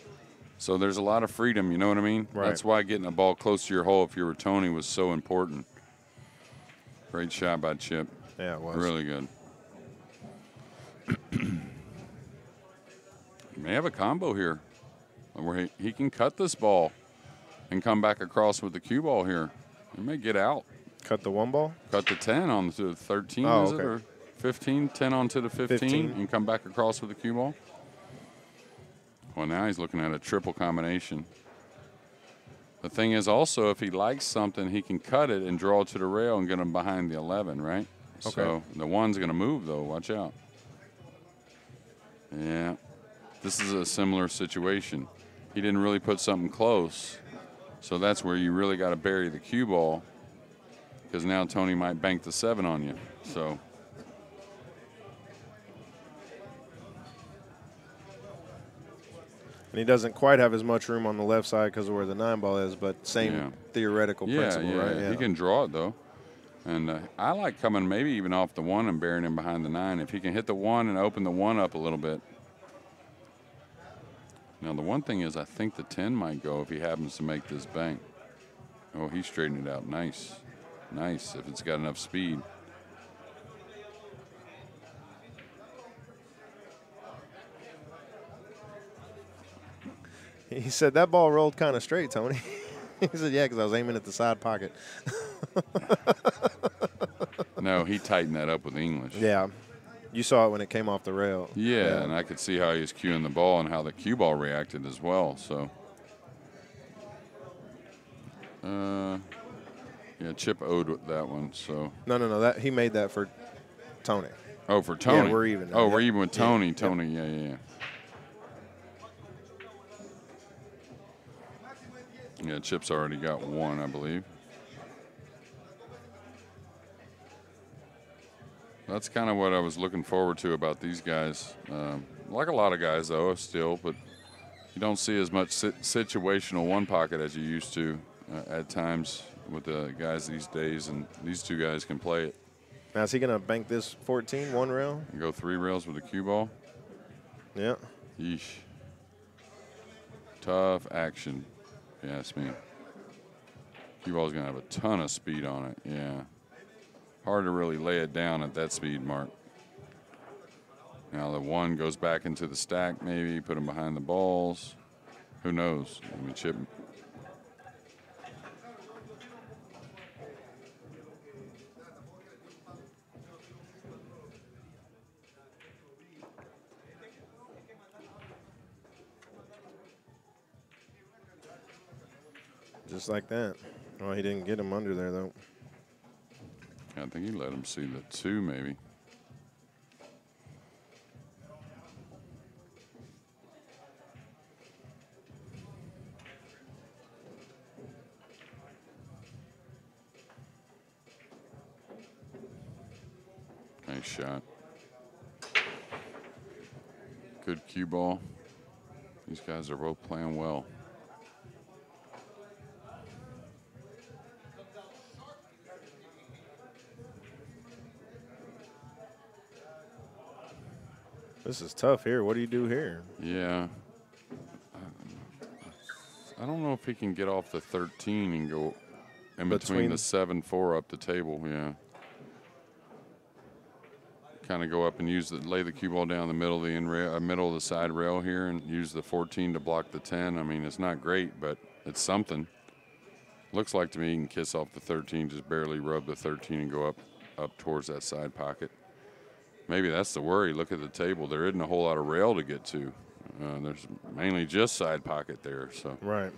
So there's a lot of freedom, you know what I mean? Right. That's why getting a ball close to your hole if you were Tony was so important. Great shot by Chip. Yeah, it was. Really good. May have a combo here where he can cut this ball and come back across with the cue ball here. He may get out. Cut the 1 ball? Cut the 10 onto the 13, is it? Or 15? 10 onto the 15 and come back across with the cue ball? Well, now he's looking at a triple combination. The thing is also if he likes something, he can cut it and draw it to the rail and get him behind the 11, right? Okay. So the 1's going to move, though. Watch out. Yeah. This is a similar situation. He didn't really put something close, so that's where you really got to bury the cue ball because now Tony might bank the 7 on you. So And he doesn't quite have as much room on the left side because of where the 9 ball is, but same theoretical principle, right? Yeah, he can draw it, though. And I like coming maybe even off the 1 and burying him behind the 9. If he can hit the 1 and open the 1 up a little bit. Now, the one thing is I think the 10 might go if he happens to make this bank. Oh, he straightened it out. Nice. Nice, if it's got enough speed. He said that ball rolled kind of straight, Tony. He said, yeah, because I was aiming at the side pocket. No, he tightened that up with English. Yeah. You saw it when it came off the rail. Yeah, and I could see how he was cueing the ball and how the cue ball reacted as well. So, yeah, Chip owed that one. So No. That he made that for Tony. Oh, for Tony. Yeah, we're even now. Oh, Yep. we're even with Tony. Yep. Tony, yeah. Yeah, Chip's already got 1, I believe. That's kind of what I was looking forward to about these guys. Like a lot of guys, though, still, but you don't see as much situational 1 pocket as you used to at times with the guys these days, and these 2 guys can play it. Now, is he going to bank this 14, 1 rail? And go 3 rails with the cue ball? Yeah. Yeesh. Tough action, if you ask me. Cue ball's going to have a ton of speed on it, yeah. Hard to really lay it down at that speed mark. Now the 1 goes back into the stack maybe, put him behind the balls. Who knows? I mean, Chip. Just like that. Oh, he didn't get him under there, though. I think he let him see the 2 maybe. Nice shot. Good cue ball. These guys are both playing well. This is tough here. What do you do here? Yeah. I don't know if he can get off the 13 and go in between the 7-4 up the table. Yeah. Kind of go up and lay the cue ball down the middle of the middle of the side rail here, and use the 14 to block the 10. I mean, it's not great, but it's something. Looks like to me he can kiss off the 13, just barely rub the 13 and go up towards that side pocket. Maybe that's the worry. Look at the table. There isn't a whole lot of rail to get to. There's mainly just side pocket there. So right.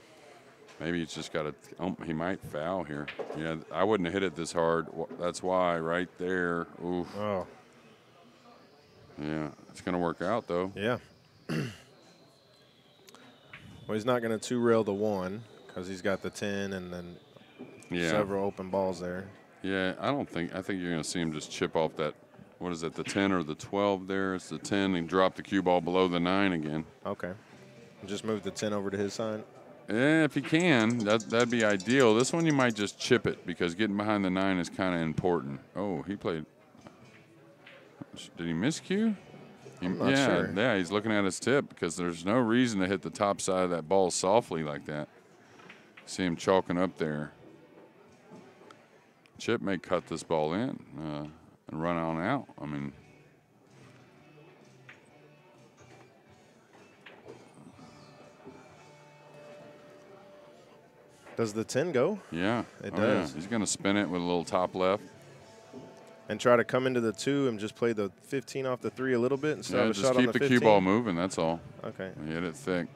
Maybe he's just got to. Oh, he might foul here. Yeah, I wouldn't have hit it this hard. That's why right there. Oof. Oh. Yeah, it's going to work out though. Yeah. Well, he's not going to two-rail the 1 because he's got the 10 and then several open balls there. Yeah, I think you're going to see him just chip off that. What is it, the 10 or the 12 there? It's the 10 and drop the cue ball below the 9 again. Okay. Just move the 10 over to his side? Yeah, if he can, that'd be ideal. This one you might just chip it because getting behind the 9 is kind of important. Oh, he played. Did he miscue? I'm not sure. Yeah, he's looking at his tip because there's no reason to hit the top side of that ball softly like that. See him chalking up there. Chip may cut this ball in. And run on out. I mean, does the 10 go? Yeah, it does. Yeah. He's going to spin it with a little top left and try to come into the 2 and just play the 15 off the 3 a little bit and start a shot on the 15. Just keep the cue ball moving. That's all. Okay. Hit it thick.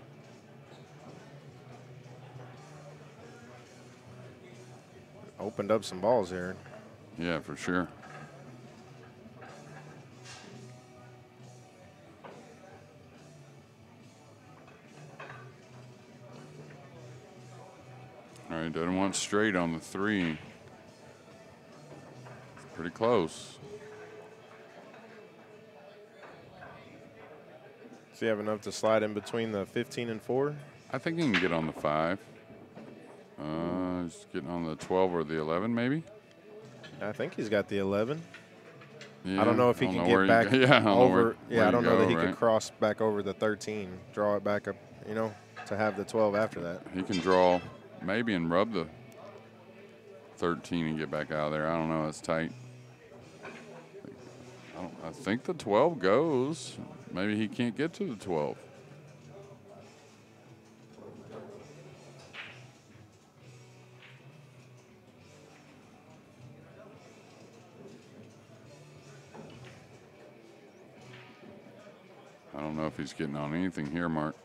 Opened up some balls here. Yeah, for sure. All right, doesn't want straight on the 3. Pretty close. Does he have enough to slide in between the 15 and 4? I think he can get on the 5. He's getting on the 12 or the 11, maybe. I think he's got the 11. Yeah, I don't know if he can get back over. I don't know that he could cross back over the 13, draw it back up, to have the 12 after that. He can draw maybe and rub the 13 and get back out of there. I don't know. It's tight. I think the 12 goes. Maybe he can't get to the 12. I don't know if he's getting on anything here, Mark.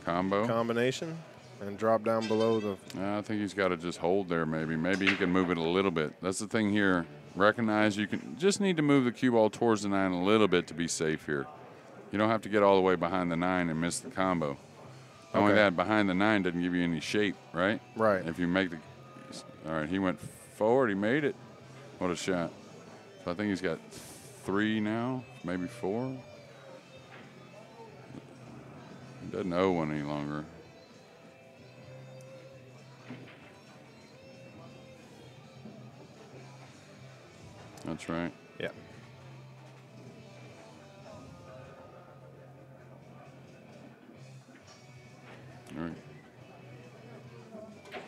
Combination and drop down below the. I think he's got to just hold there maybe. Maybe he can move it a little bit. That's the thing here. Recognize you can just need to move the cue ball towards the 9 a little bit to be safe here. You don't have to get all the way behind the 9 and miss the combo. Not only that, behind the 9 doesn't give you any shape, right? Right. If you make the. All right, he went forward. He made it. What a shot. So I think he's got 3 now, maybe 4. He doesn't owe one any longer. That's right. Yeah. All right.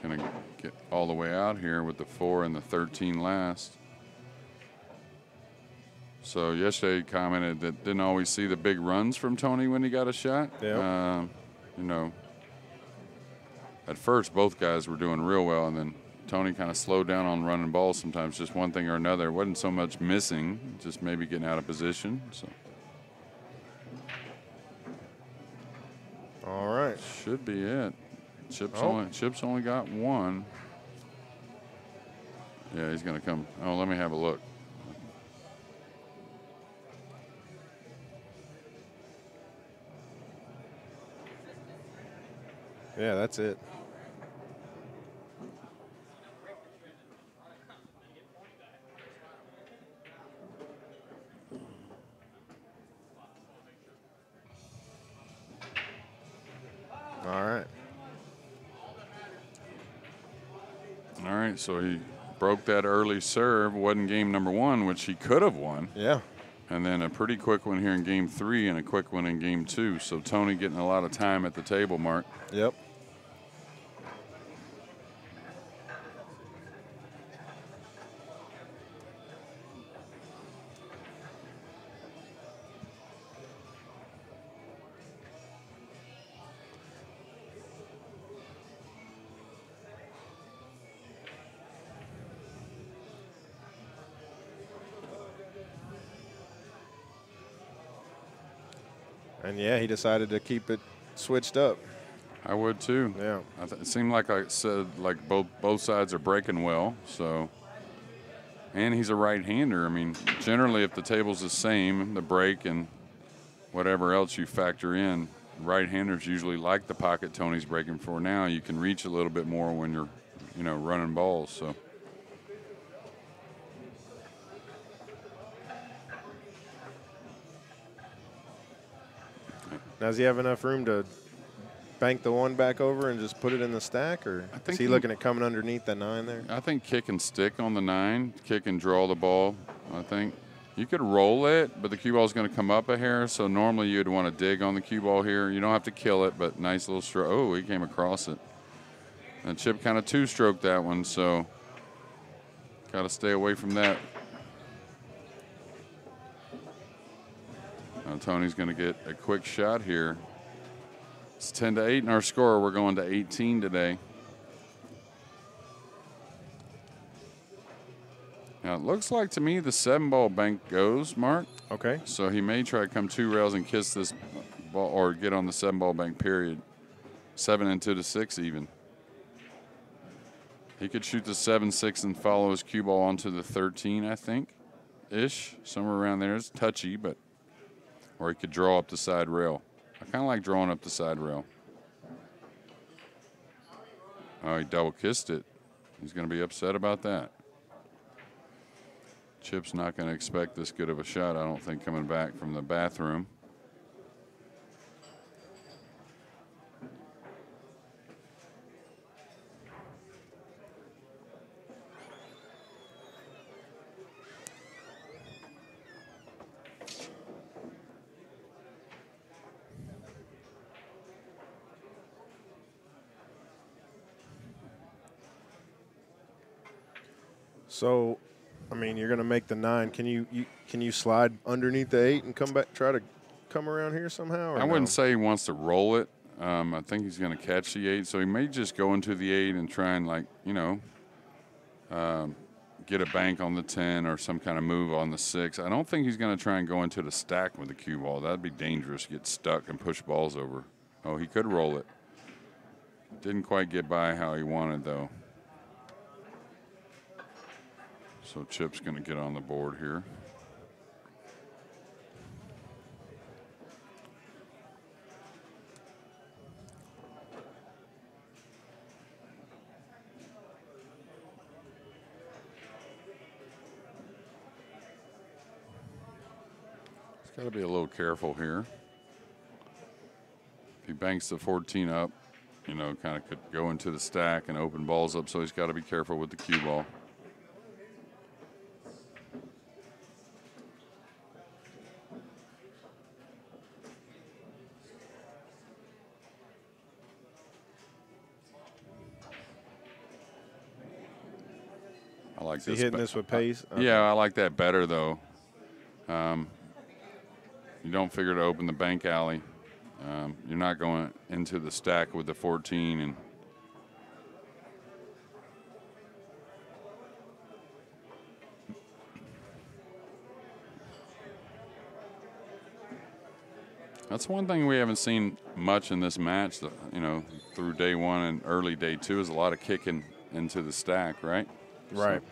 Gonna get all the way out here with the 4 and the 13 last. So yesterday he commented that didn't always see the big runs from Tony when he got a shot. Yeah. At first both guys were doing real well, and then Tony kind of slowed down on running balls sometimes, just one thing or another. It wasn't so much missing, just maybe getting out of position. So. All right. Should be it. Chip's only got 1. Yeah, he's going to come. Oh, let me have a look. Yeah, that's it. right, so he broke that early serve. Wasn't game number 1, which he could have won. Yeah. And then a pretty quick one here in game 3 and a quick one in game 2. So Tony getting a lot of time at the table, Mark. Yep. And, yeah, he decided to keep it switched up. I would too. Yeah. It seemed like I said, like both sides are breaking well. So, and he's a right-hander. I mean, generally, if the table's the same, the break and whatever else you factor in, right-handers usually like the pocket Tony's breaking for. Now you can reach a little bit more when you're, running balls. So. Now, does he have enough room to bank the 1 back over and just put it in the stack, or is he looking at coming underneath that 9 there? I think kick and stick on the 9, kick and draw the ball. I think you could roll it, but the cue ball is going to come up a hair. So normally you'd want to dig on the cue ball here. You don't have to kill it, but nice little stroke. Oh, he came across it. And Chip kind of 2-stroked that one, so got to stay away from that. Now Tony's going to get a quick shot here. It's 10-8 in our score. We're going to 18 today. Now it looks like to me the 7-ball bank goes, Mark. Okay. So he may try to come 2 rails and kiss this ball, or get on the 7-ball bank period. 7 into the 6 even. He could shoot the 7-6 and follow his cue ball onto the 13, I think, ish, somewhere around there. It's touchy, but. Or he could draw up the side rail. I kind of like drawing up the side rail. Oh, he double kissed it. He's going to be upset about that. Chip's not going to expect this good of a shot, I don't think, coming back from the bathroom. So, I mean, you're going to make the 9. Can you slide underneath the 8 and come back, try to come around here somehow? Or I wouldn't say he wants to roll it. I think he's going to catch the 8, so he may just go into the 8 and try and, get a bank on the 10 or some kind of move on the 6. I don't think he's going to try and go into the stack with the cue ball. That'd be dangerous, get stuck and push balls over. Oh, he could roll it. Didn't quite get by how he wanted, though. So Chip's going to get on the board here. He's got to be a little careful here. If he banks the 14 up, kind of could go into the stack and open balls up, so he's got to be careful with the cue ball. I like this. Hitting this with pace? Okay. Yeah, I like that better, though. You don't figure to open the bank alley. You're not going into the stack with the 14. And that's one thing we haven't seen much in this match, through day 1 and early day 2 is a lot of kicking into the stack, right? Right. So,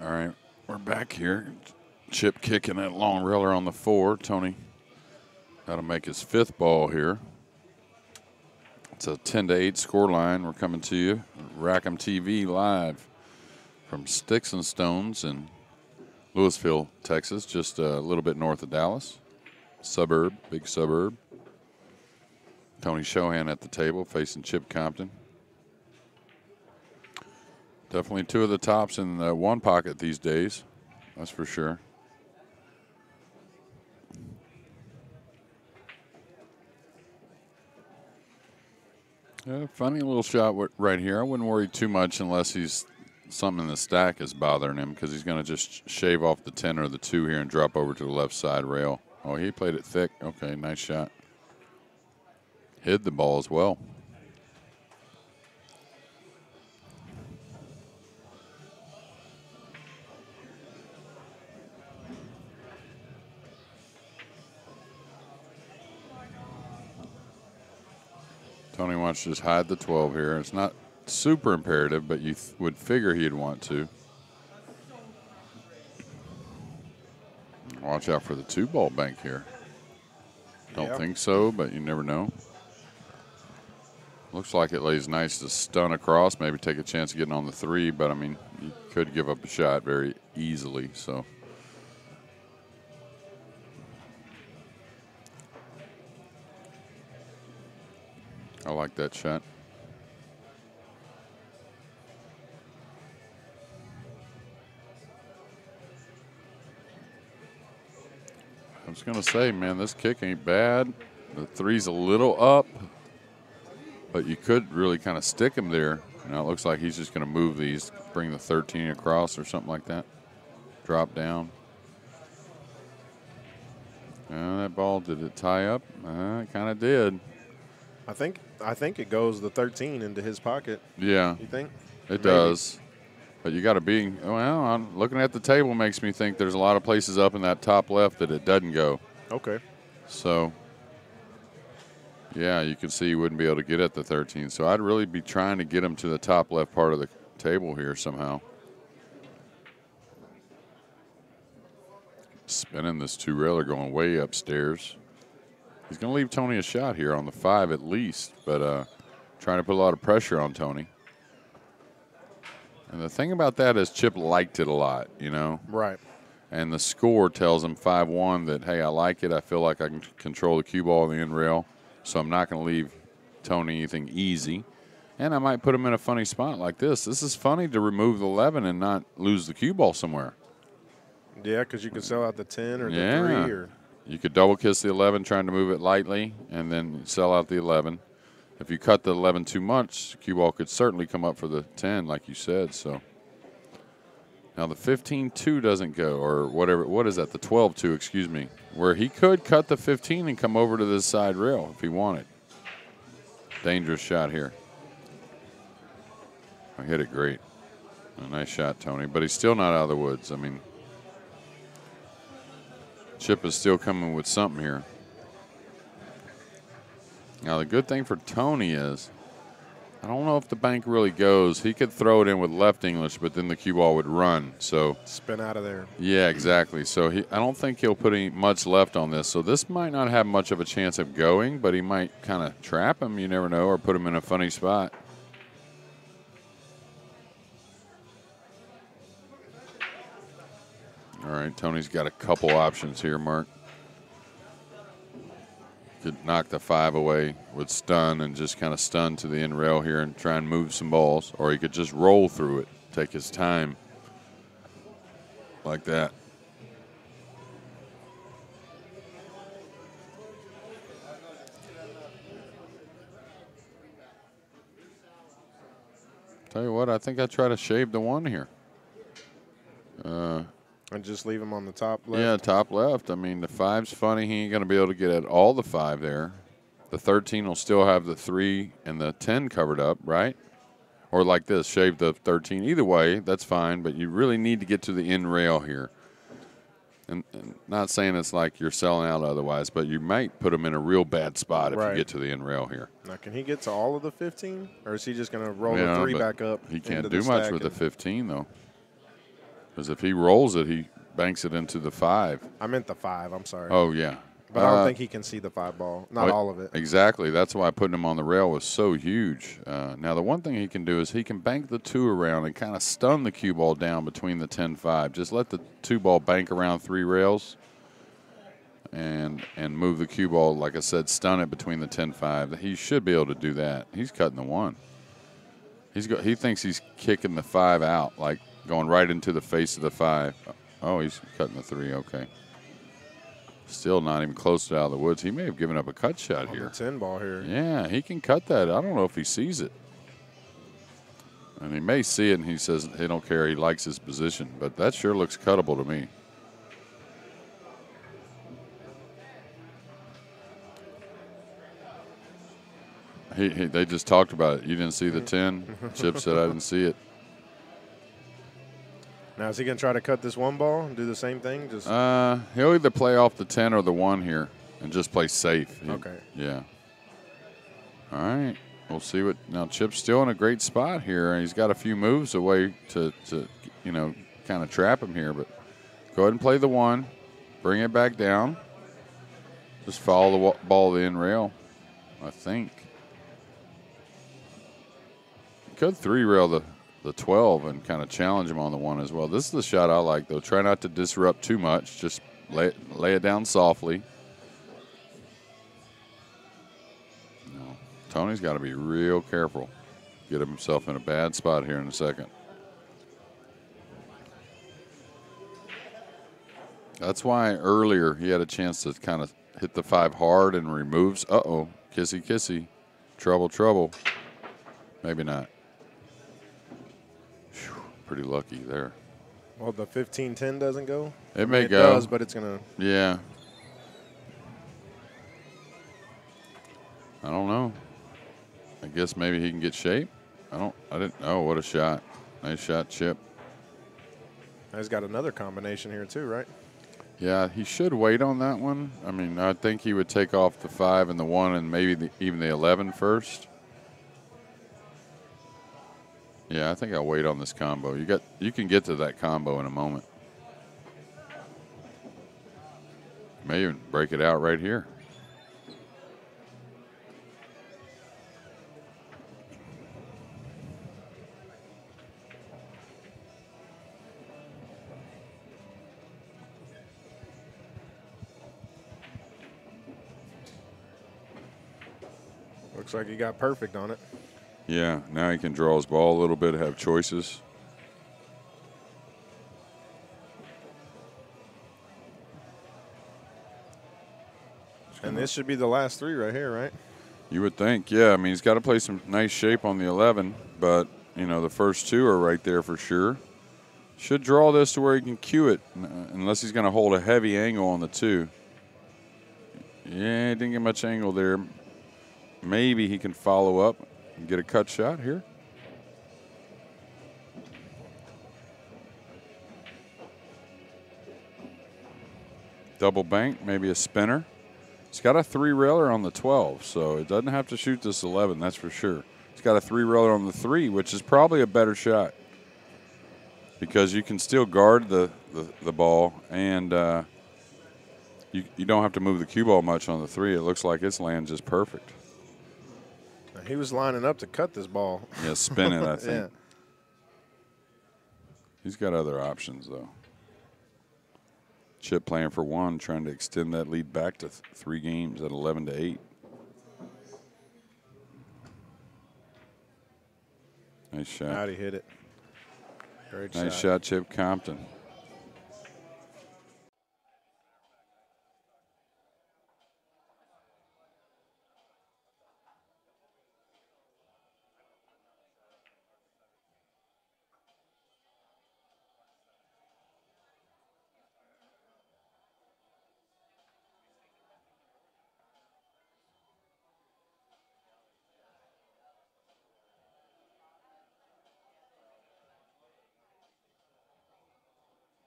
All right, we're back here. Chip kicking that long reeler on the 4. Tony got to make his 5th ball here. It's a 10-8 score line. We're coming to you, Rackham TV live from Stixx and Stones in Lewisville, Texas, just a little bit north of Dallas. Suburb, big suburb. Tony Chohan at the table facing Chip Compton. Definitely 2 of the tops in the one pocket these days, that's for sure. Yeah, funny little shot right here. I wouldn't worry too much unless he's something in the stack is bothering him, because he's going to just shave off the 10 or the 2 here and drop over to the left side rail. Oh, he played it thick. Okay, nice shot. Hid the ball as well. Tony wants to just hide the 12 here. It's not super imperative, but you would figure he'd want to. Watch out for the 2-ball bank here. Don't think so, but you never know. Looks like it lays nice to stun across, maybe take a chance of getting on the 3, but I mean, you could give up a shot very easily, so. I like that shot. I was going to say, man, this kick ain't bad. The 3's a little up, but you could really kind of stick him there. Now it looks like he's just going to move these, bring the 13 across or something like that. Drop down. That ball, did it tie up? It kind of did. I think it goes the 13 into his pocket. Yeah. You think? It does. But you got to be, well, I'm looking at the table makes me think there's a lot of places up in that top left that it doesn't go. Okay. So, yeah, you can see you wouldn't be able to get at the 13. So I'd really be trying to get him to the top left part of the table here somehow. Spinning this 2-railer going way upstairs. He's going to leave Tony a shot here on the 5 at least, but trying to put a lot of pressure on Tony. And the thing about that is Chip liked it a lot, you know? Right. And the score tells him 5-1 that, hey, I like it. I feel like I can control the cue ball in the end rail, so I'm not going to leave Tony anything easy. And I might put him in a funny spot like this. This is funny to remove the 11 and not lose the cue ball somewhere. Yeah, because you could sell out the 10 or the 3. Or you could double kiss the 11 trying to move it lightly and then sell out the 11. If you cut the 11 too much, cue ball could certainly come up for the 10, like you said. So now the 15-2 doesn't go, or whatever. What is that? The 12-2, excuse me, where he could cut the 15 and come over to this side rail if he wanted. Dangerous shot here. I hit it great. A nice shot, Tony, but he's still not out of the woods. I mean, Chip is still coming with something here. Now, the good thing for Tony is, I don't know if the bank really goes. He could throw it in with left English, but then the cue ball would run. So spin out of there. Yeah, exactly. So I don't think he'll put much left on this. So this might not have much of a chance of going, but he might kind of trap him. You never know, or put him in a funny spot. All right, Tony's got a couple options here, Mark. Could knock the 5 away with stun and just kind of stun to the end rail here and try and move some balls, or he could just roll through it, take his time like that. Tell you what, I think I try to shave the 1 here. And just leave him on the top left? Yeah, top left. I mean, the 5's funny. He ain't going to be able to get at all the 5 there. The 13 will still have the 3 and the 10 covered up, right? Or like this, shave the 13. Either way, that's fine, but you really need to get to the end rail here. And not saying it's like you're selling out otherwise, but you might put him in a real bad spot if you get to the end rail here. Now, can he get to all of the 15? Or is he just going to roll the 3 back up? He can't do much with the 15, though. Because if he rolls it, he banks it into the 5. I meant the 5. I'm sorry. Oh, yeah. But I don't think he can see the 5 ball. Not all of it. Exactly. That's why putting him on the rail was so huge. Now, the one thing he can do is he can bank the 2 around and kind of stun the cue ball down between the 10-5. Just let the 2 ball bank around 3 rails and move the cue ball, like I said, stun it between the 10-5. He should be able to do that. He's cutting the 1. He thinks he's kicking the 5 out, like going right into the face of the 5. Oh, he's cutting the 3. Okay. Still not even close to out of the woods. He may have given up a cut shot here. The 10 ball here. Yeah, he can cut that. I don't know if he sees it. And he may see it, and he says he don't care. He likes his position. But that sure looks cuttable to me. They just talked about it. You didn't see the 10? Chip said I didn't see it. Now, is he going to try to cut this 1 ball and do the same thing? Just he'll either play off the 10 or the 1 here and just play safe. Okay. Yeah. All right. We'll see what. Now, Chip's still in a great spot here, and he's got a few moves away to kind of trap him here. But go ahead and play the 1. Bring it back down. Just follow the ball to the end rail, I think. Could 3 rail the 12 and kind of challenge him on the 1 as well. This is the shot I like, though. Try not to disrupt too much. Just lay it down softly. No, Tony's got to be real careful. Get himself in a bad spot here in a second. That's why earlier he had a chance to kind of hit the 5 hard and removes. Uh-oh, kissy, kissy. Trouble, trouble. Maybe not. Pretty lucky there. Well, the 15-10 doesn't go? It may it go. It does, but it's going to. Yeah. I don't know. I guess maybe he can get shape. I didn't. Oh, what a shot. Nice shot, Chip. He's got another combination here too, right? Yeah, he should wait on that one. I mean, I think he would take off the 5 and the 1 and maybe even the 11 first. Yeah, I think I'll wait on this combo. You can get to that combo in a moment. May even break it out right here. Looks like he got perfect on it. Yeah, now he can draw his ball a little bit, have choices. And this should be the last 3 right here, right? You would think, yeah. I mean, he's got to play some nice shape on the 11, but, the first 2 are right there for sure. Should draw this to where he can cue it, unless he's going to hold a heavy angle on the 2. Yeah, he didn't get much angle there. Maybe he can follow up and get a cut shot here. Double bank, maybe a spinner. It's got a 3 railer on the 12, so it doesn't have to shoot this 11, that's for sure. It's got a 3 railer on the 3, which is probably a better shot because you can still guard the ball, and you don't have to move the cue ball much on the 3. It looks like it's landing just perfect. He was lining up to cut this ball. Yeah, spin it, I think. Yeah. He's got other options, though. Chip playing for 1, trying to extend that lead back to 3 games at 11-8. Nice shot. How'd he hit it? Great shot. Nice shot, Chip Compton.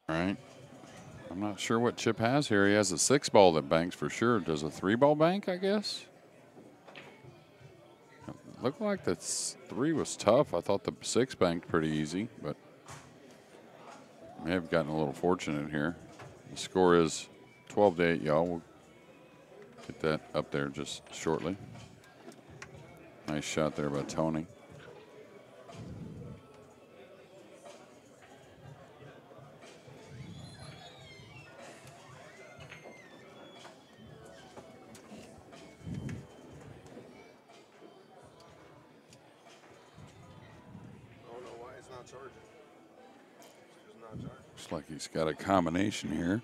All right. I'm not sure what Chip has here. He has a 6 ball that banks for sure. Does a 3 ball bank, I guess? Looked like the 3 was tough. I thought the 6 banked pretty easy, but may have gotten a little fortunate here. The score is 12-8, y'all. We'll get that up there just shortly. Nice shot there by Tony. Looks like he's got a combination here.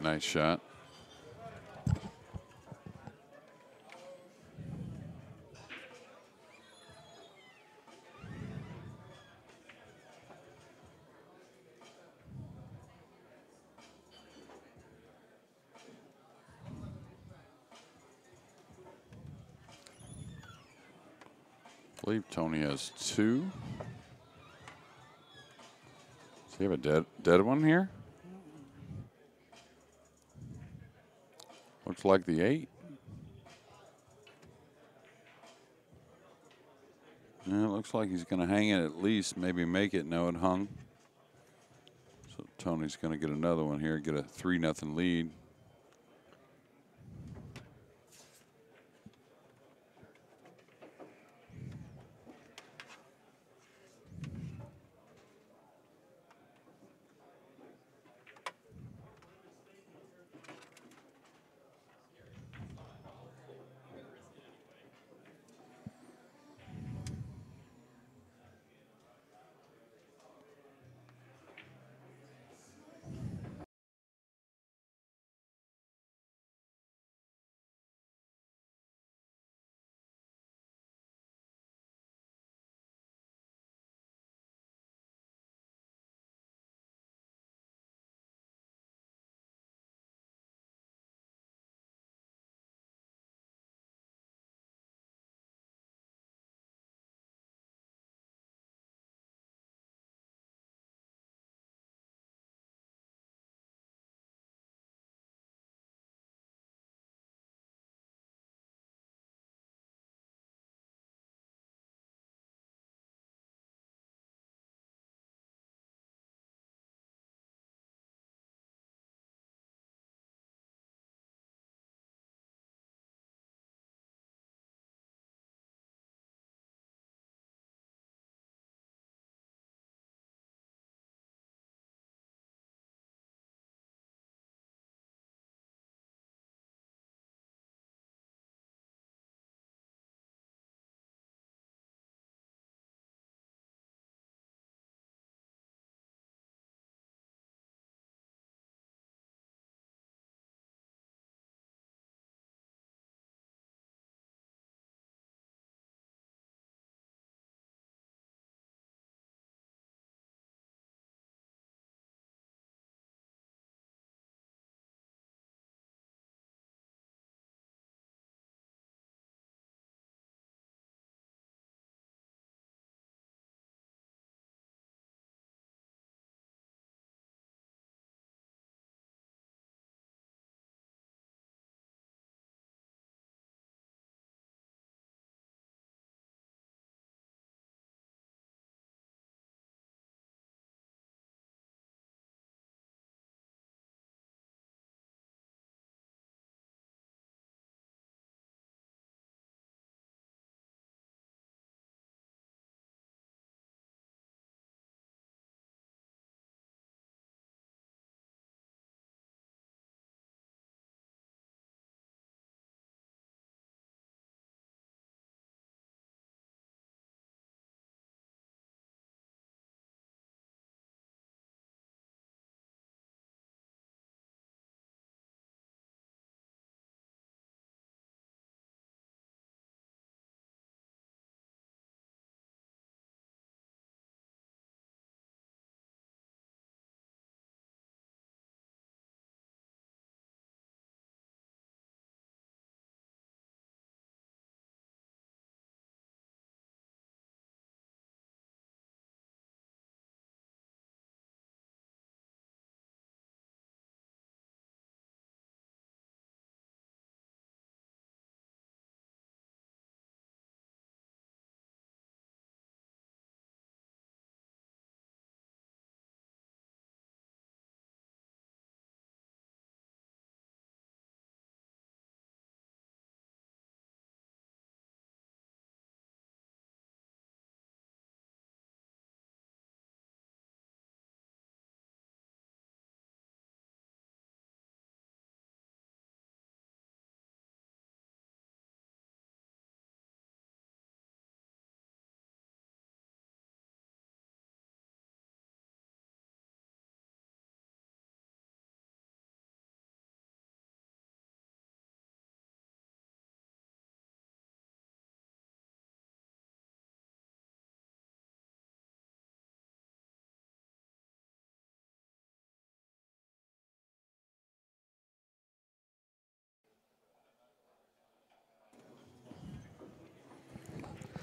Nice shot. I believe Tony has 2. Does he have a dead one here? Looks like the 8. Yeah, it looks like he's going to hang it at least, maybe make it. No, it hung. So Tony's going to get another one here, get a 3-0 lead.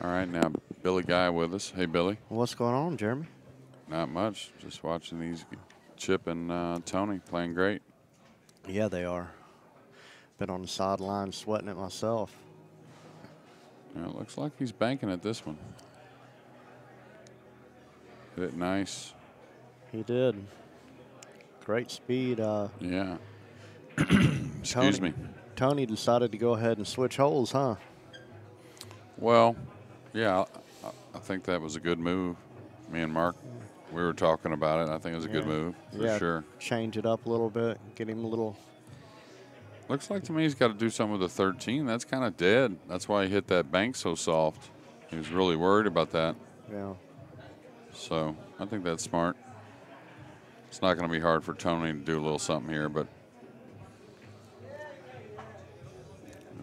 All right, now Billy Guy with us. Hey, Billy. What's going on, Jeremy? Not much. Just watching these Chip and Tony playing great. Yeah, they are. Been on the sideline sweating it myself. Yeah, it looks like he's banking at this one. Hit it nice. He did. Great speed. Yeah. Excuse me. Tony decided to go ahead and switch holes, huh? Well, yeah, I think that was a good move. Me and Mark, we were talking about it. I think it was a good move for sure. Change it up a little bit, get him a little. Looks like to me he's got to do something with the 13. That's kind of dead. That's why he hit that bank so soft. He was really worried about that. Yeah. So I think that's smart. It's not going to be hard for Tony to do a little something here, but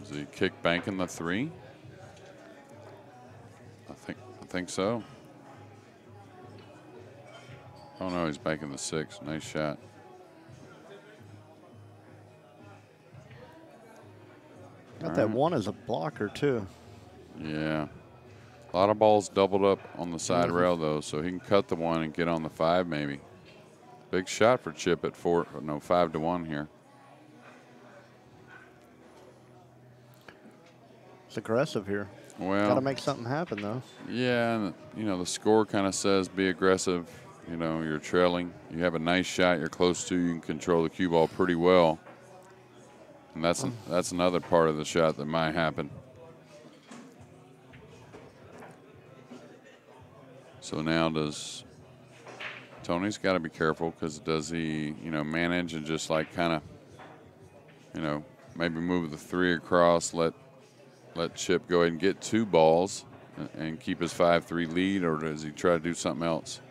does he kick banking the 3? I think so. Oh no, he's banking the 6. Nice shot. Got that one as a blocker too. Yeah. A lot of balls doubled up on the side rail though, so he can cut the 1 and get on the 5 maybe. Big shot for Chip at 5-1 here. It's aggressive here. Well, got to make something happen though. Yeah, and the score kind of says be aggressive. You're trailing. You have a nice shot. You're close to. You can control the cue ball pretty well. And that's another part of the shot that might happen. So now Tony's got to be careful because does he, manage and just like kind of, maybe move the 3 across, let Chip go ahead and get 2 balls and keep his 5-3 lead, or does he try to do something else?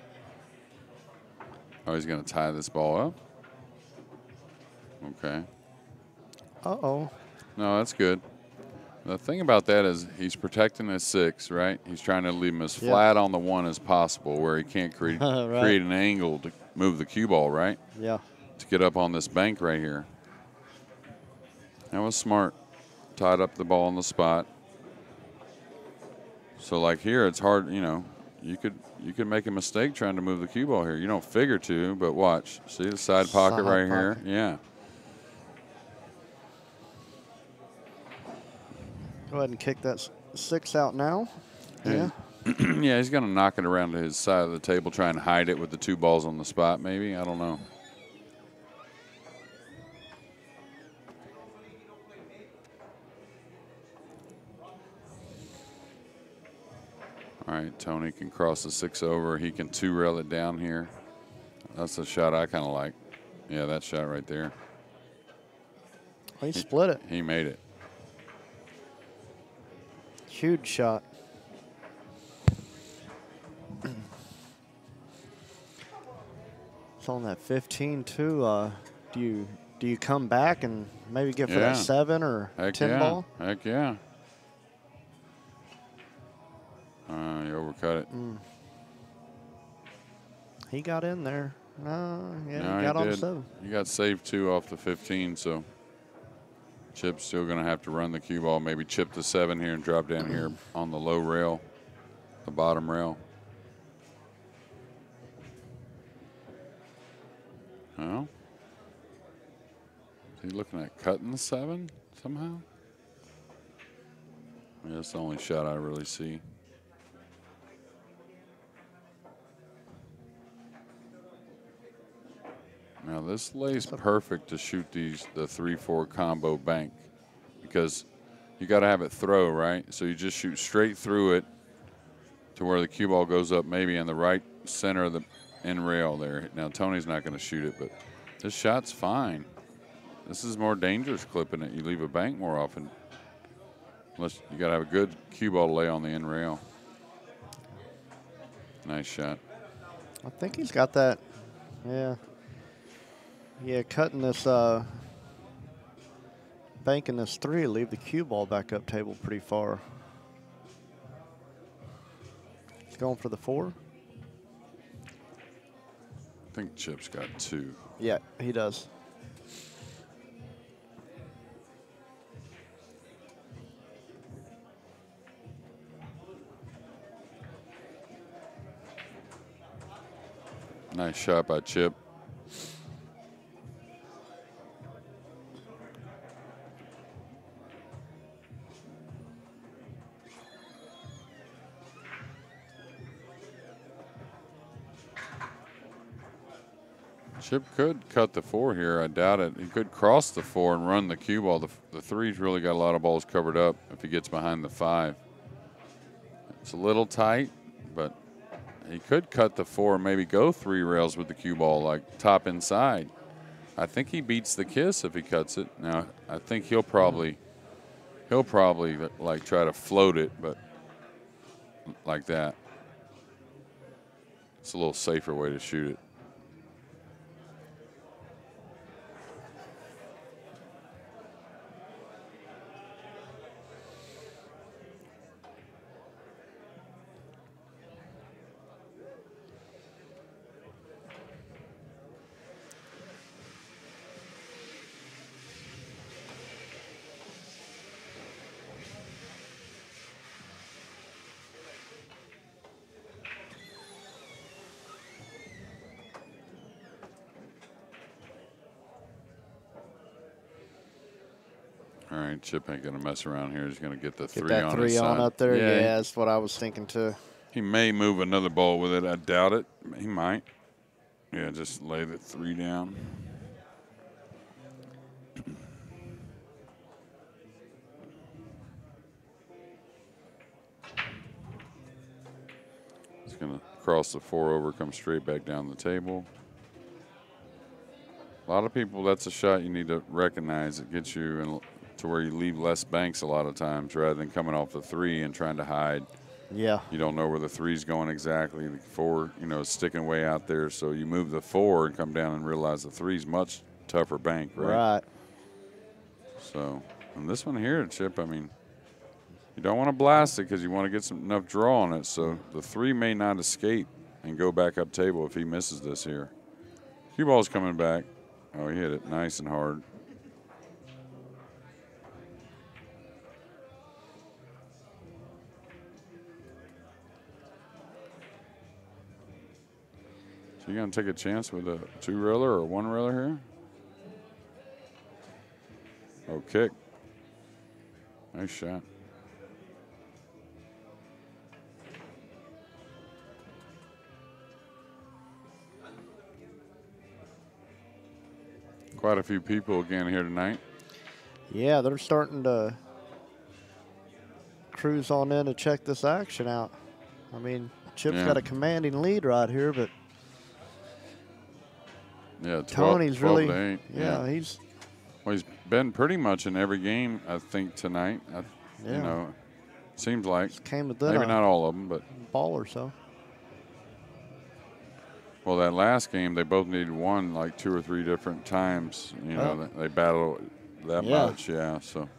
Oh, he's going to tie this ball up. Okay. Uh-oh. No, that's good. The thing about that is he's protecting his 6, right? He's trying to leave him as flat on the 1 as possible where he can't create an angle to move the cue ball, right? Yeah. To get up on this bank right here. That was smart. Tied up the ball on the spot. So like here, it's hard, you could make a mistake trying to move the cue ball here. You don't figure to, but watch. See the side pocket right here? Yeah. Go ahead and kick that 6 out now. Yeah. Yeah, he's going to knock it around to his side of the table, try and hide it with the 2 balls on the spot maybe. I don't know. All right, Tony can cross the 6 over. He can 2-rail it down here. That's a shot I kind of like. Yeah, that shot right there. He split it. He made it. Huge shot. It's on that 15 too. Do you come back and maybe get for that 7 or 10 ball? Heck yeah. You overcut it. He got in there. He got on the 7. He got saved 2 off the 15, so Chip's still going to have to run the cue ball, maybe chip the 7 here and drop down here on the low rail, the bottom rail. Well, is he looking at cutting the 7 somehow? Yeah, that's the only shot I really see. Now this lays perfect to shoot the 3-4 combo bank because you got to have it throw, right? So you just shoot straight through it to where the cue ball goes up maybe in the right center of the end rail there. Now Tony's not going to shoot it, but this shot's fine. This is more dangerous clipping it. You leave a bank more often. Unless you got to have a good cue ball to lay on the end rail. Nice shot. I think he's got that. Yeah. Yeah, cutting this, banking this 3, leave the cue ball back up table pretty far. He's going for the 4. I think Chip's got 2. Yeah, he does. Nice shot by Chip. Chip could cut the 4 here. I doubt it. He could cross the 4 and run the cue ball. The 3's really got a lot of balls covered up if he gets behind the 5. It's a little tight, but he could cut the 4 and maybe go 3 rails with the cue ball, like top inside. I think he beats the kiss if he cuts it. Now, I think he'll probably like try to float it, but like that. It's a little safer way to shoot it. All right, Chip ain't going to mess around here. He's going to get the 3 on his side. Up there. Yeah, that's what I was thinking too. He may move another ball with it. I doubt it. He might. Yeah, just lay the 3 down. He's going to cross the 4 over, come straight back down the table. A lot of people, that's a shot you need to recognize. It gets you in to where you leave less banks a lot of times rather than coming off the 3 and trying to hide. Yeah. You don't know where the 3's going exactly. The 4, is sticking way out there. So you move the 4 and come down and realize the 3's much tougher bank, right? Right. So, and this one here, Chip, I mean, you don't want to blast it because you want to get enough draw on it. So the 3 may not escape and go back up table if he misses this here. Cue ball's coming back. Oh, he hit it nice and hard. So you going to take a chance with a 2-reeler or a 1-reeler here? Oh, kick. Nice shot. Quite a few people again here tonight. Yeah, they're starting to cruise on in to check this action out. I mean, Chip's got a commanding lead right here, but yeah, 12, Tony's 12 really, to 8. Yeah, he's been pretty much in every game, I think, tonight. Seems like. Came with maybe not all of them, but ball or so. Well, that last game, they both needed one like 2 or 3 different times. They battled that much, so.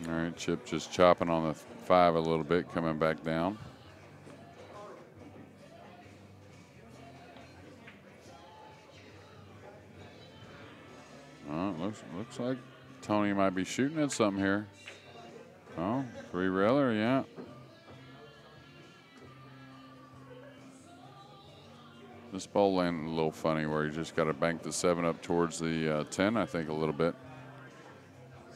All right, Chip just chopping on the 5 a little bit, coming back down. Looks like Tony might be shooting at something here. Oh, 3-reeler, yeah. This ball landed a little funny where you just got to bank the 7 up towards the 10, I think, a little bit.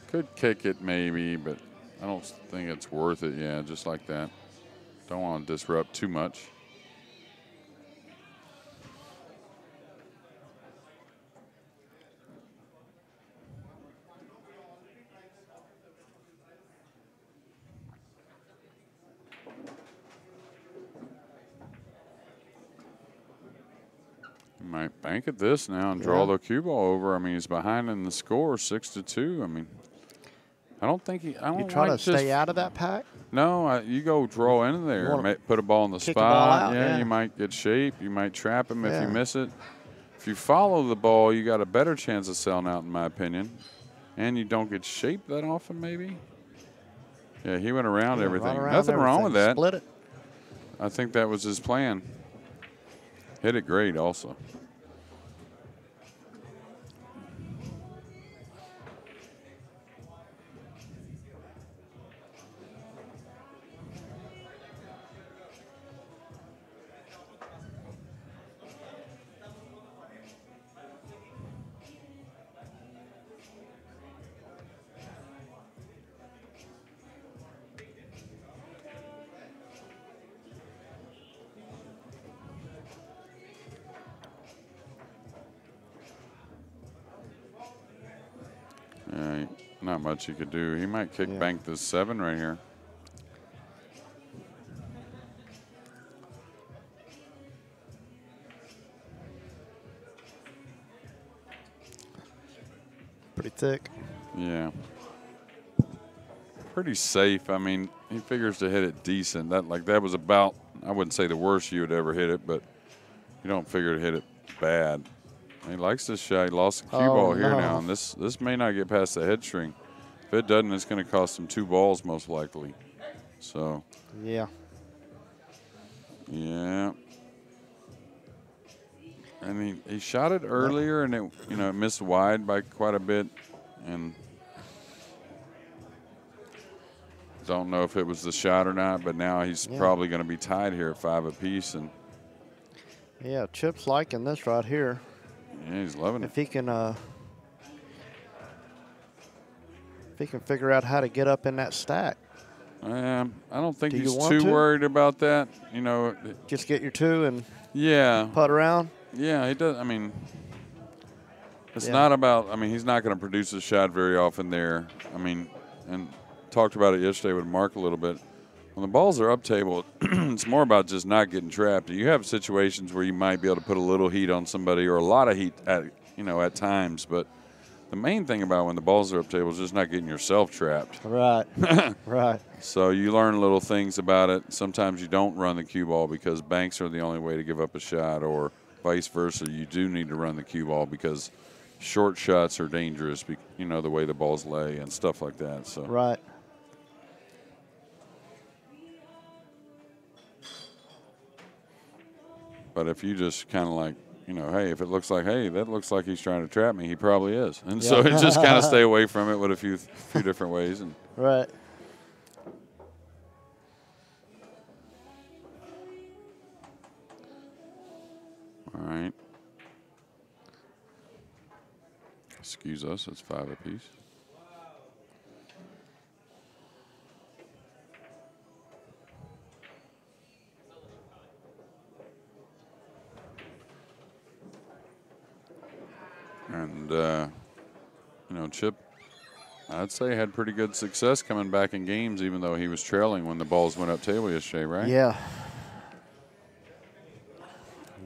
Could kick it maybe, but I don't think it's worth it. Yeah, just like that. Don't want to disrupt too much. He might bank at this now and draw the cue ball over. I mean, he's behind in the score, 6-2. I mean, I don't think he. I don't you trying like to stay out of that pack? No, you go draw in there, put a ball on the spot. Yeah, you might get shape. You might trap him if you miss it. If you follow the ball, you got a better chance of selling out, in my opinion. And you don't get shaped that often, maybe. Yeah, he went around everything. Right around Nothing wrong with that. Split it. I think that was his plan. Hit it great also. Yeah, not much you could do. He might kick bank this 7 right here. Pretty thick. Yeah. Pretty safe. I mean, he figures to hit it decent. That was about, I wouldn't say the worst you would ever hit it, but you don't figure to hit it bad. He likes this shot. He lost the cue ball here now, and this may not get past the head string. If it doesn't, it's going to cost him 2 balls most likely. So. Yeah. Yeah. I mean, he shot it earlier, and it missed wide by quite a bit, and don't know if it was the shot or not. But now he's probably going to be tied here at 5 apiece, and. Yeah, Chip's liking this right here. Yeah, he's loving it. If he can figure out how to get up in that stack. I don't think he's too worried about that. Just get your 2 and putt around. Yeah, he does. I mean, it's not about. I mean, he's not going to produce a shot very often there. I mean, and talked about it yesterday with Mark a little bit. When the balls are up table, it's more about just not getting trapped. You have situations where you might be able to put a little heat on somebody or a lot of heat at times, but the main thing about when the balls are up table is just not getting yourself trapped. Right. Right. So you learn little things about it. Sometimes you don't run the cue ball because banks are the only way to give up a shot, or vice versa. You do need to run the cue ball because short shots are dangerous, the way the balls lay and stuff like that. So. Right. But if you just kind of like, hey, if it looks like, hey, that looks like he's trying to trap me, he probably is. And so just kind of stay away from it with a few different ways. And right. All right. Excuse us, it's 5 apiece. And, Chip, I'd say had pretty good success coming back in games, even though he was trailing when the balls went up table yesterday, right? Yeah.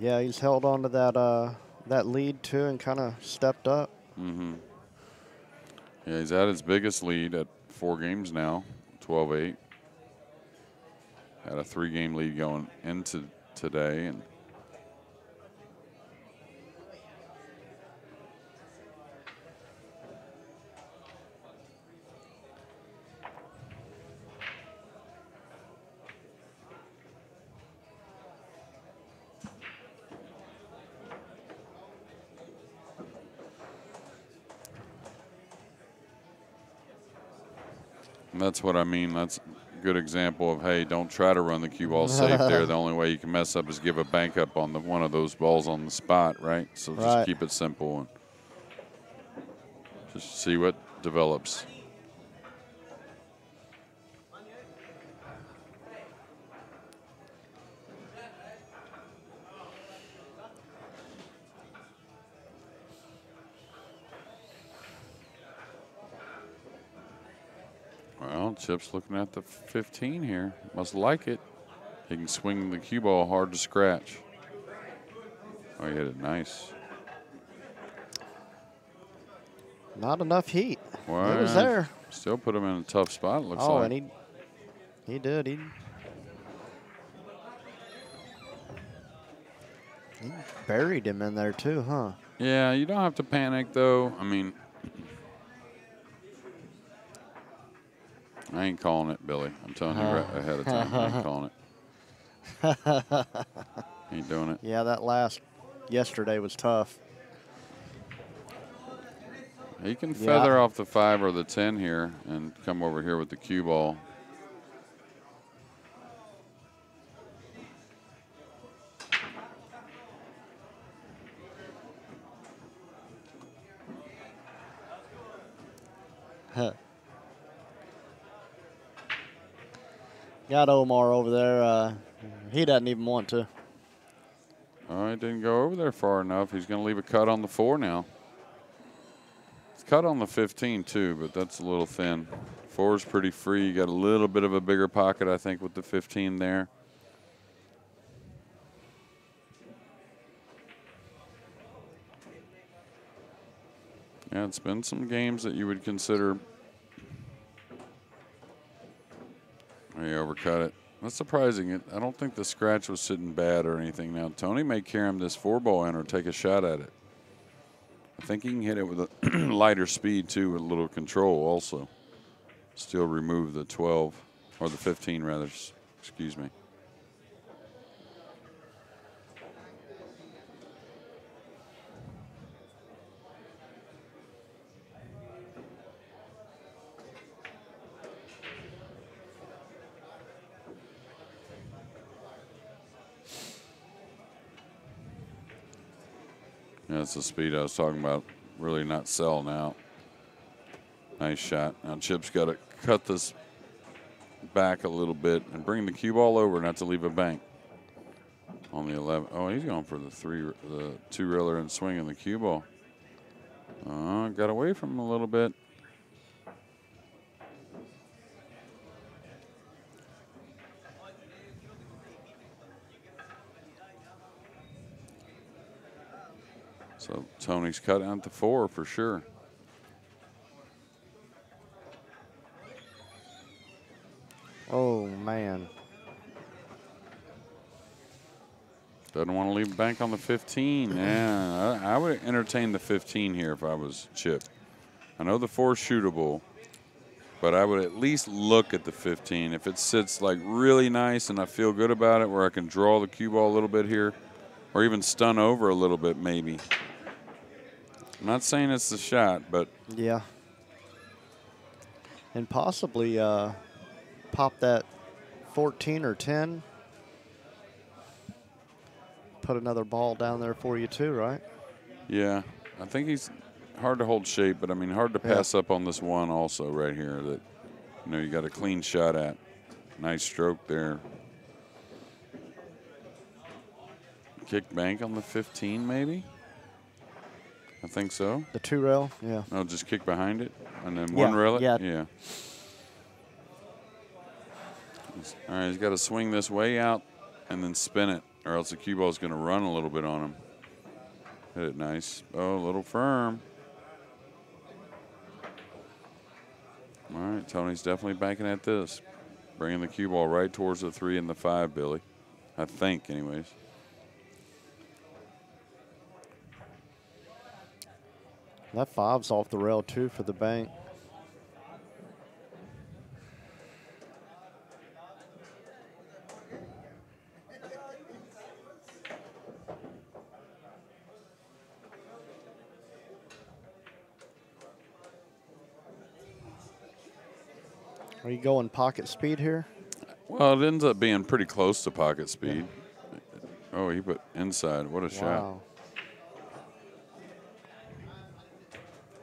Yeah, he's held on to that lead, too, and kind of stepped up. Mm-hmm. Yeah, he's at his biggest lead at 4 games now, 12-8. Had a 3-game lead going into today, and that's what I mean. That's a good example of, hey, don't try to run the cue ball safe there. The only way you can mess up is give a bank up on one of those balls on the spot, right? So just keep it simple and just see what develops. Well, Chip's looking at the 15 here. Must like it. He can swing the cue ball hard to scratch. Oh, he hit it nice. Not enough heat. Well, it was there. Still put him in a tough spot, it looks like. And He did. He buried him in there too, huh? Yeah, you don't have to panic though. I mean, I ain't calling it, Billy. I'm telling you right ahead of time. I ain't calling it. Ain't doing it. Yeah, that yesterday was tough. He can feather off the 5 or the 10 here and come over here with the cue ball. Got Omar over there. He doesn't even want to. Oh, he didn't go over there far enough. He's going to leave a cut on the 4 now. It's cut on the 15 too, but that's a little thin. 4 is pretty free. You got a little bit of a bigger pocket, I think, with the 15 there. Yeah, it's been some games that you would consider. He overcut it. That's surprising. I don't think the scratch was sitting bad or anything. Now, Tony may carry him this 4-ball in or take a shot at it. I think he can hit it with a lighter speed, too, with a little control also. Still remove the 12, or the 15, rather. Excuse me. Yeah, that's the speed I was talking about. Really not selling out. Nice shot. Now Chip's got to cut this back a little bit and bring the cue ball over, not to leave a bank. On the 11. Oh, he's going for the 2-reeler and swinging the cue ball. Got away from him a little bit. So Tony's cut out to 4 for sure. Oh, man. Doesn't want to leave a bank on the 15. Yeah, I would entertain the 15 here if I was Chip. I know the 4 is shootable, but I would at least look at the 15. If it sits like really nice and I feel good about it, where I can draw the cue ball a little bit here, or even stun over a little bit maybe. I'm not saying it's the shot, but. Yeah. And possibly pop that 14 or 10. Put another ball down there for you too, right? Yeah. I think he's hard to hold shape, but I mean hard to pass up on this 1 also right here that, you know, you got a clean shot at. Nice stroke there. Kick bank on the 15 maybe? I think so. The 2-rail, yeah. No, just kick behind it and then 1-rail it? Yeah. All right, he's got to swing this way out and then spin it, or else the cue ball's going to run a little bit on him. Hit it nice. Oh, a little firm. All right, Tony's definitely banking at this. Bringing the cue ball right towards the 3 and the 5, Billy. I think, anyways. That 5's off the rail, too, for the bank. Are you going pocket speed here? Well, it ends up being pretty close to pocket speed. Yeah. Oh, he put inside. What a shot.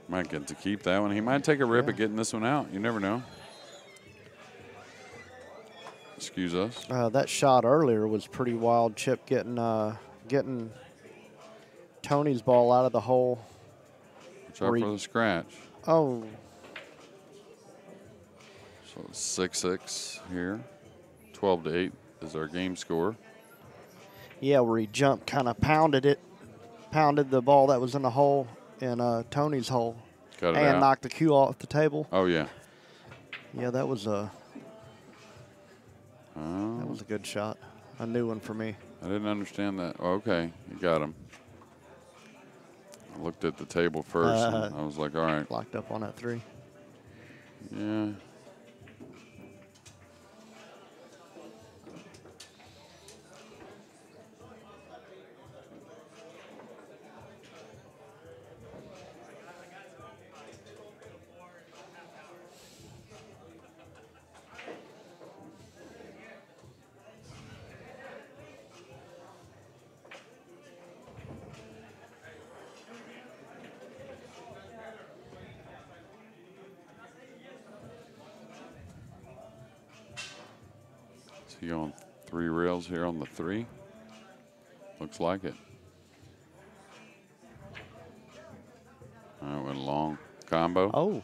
Might get to keep that one. He might take a rip at getting this one out. You never know. Excuse us. That shot earlier was pretty wild. Chip getting Tony's ball out of the hole. Watch out for the scratch. Oh. So 6-6 here. 12-8 is our game score. Yeah, where he jumped, kind of pounded the ball that was in the hole, in Tony's hole, Got it and out. knocked the cue off the table. Oh, yeah. Yeah, that was a That was a good shot. A new one for me. I didn't understand that. Oh, okay, you got him. I looked at the table first, and I was like, all right. Locked up on that 3. Yeah. He on 3 rails here on the 3. Looks like it. All right, went long combo. Oh.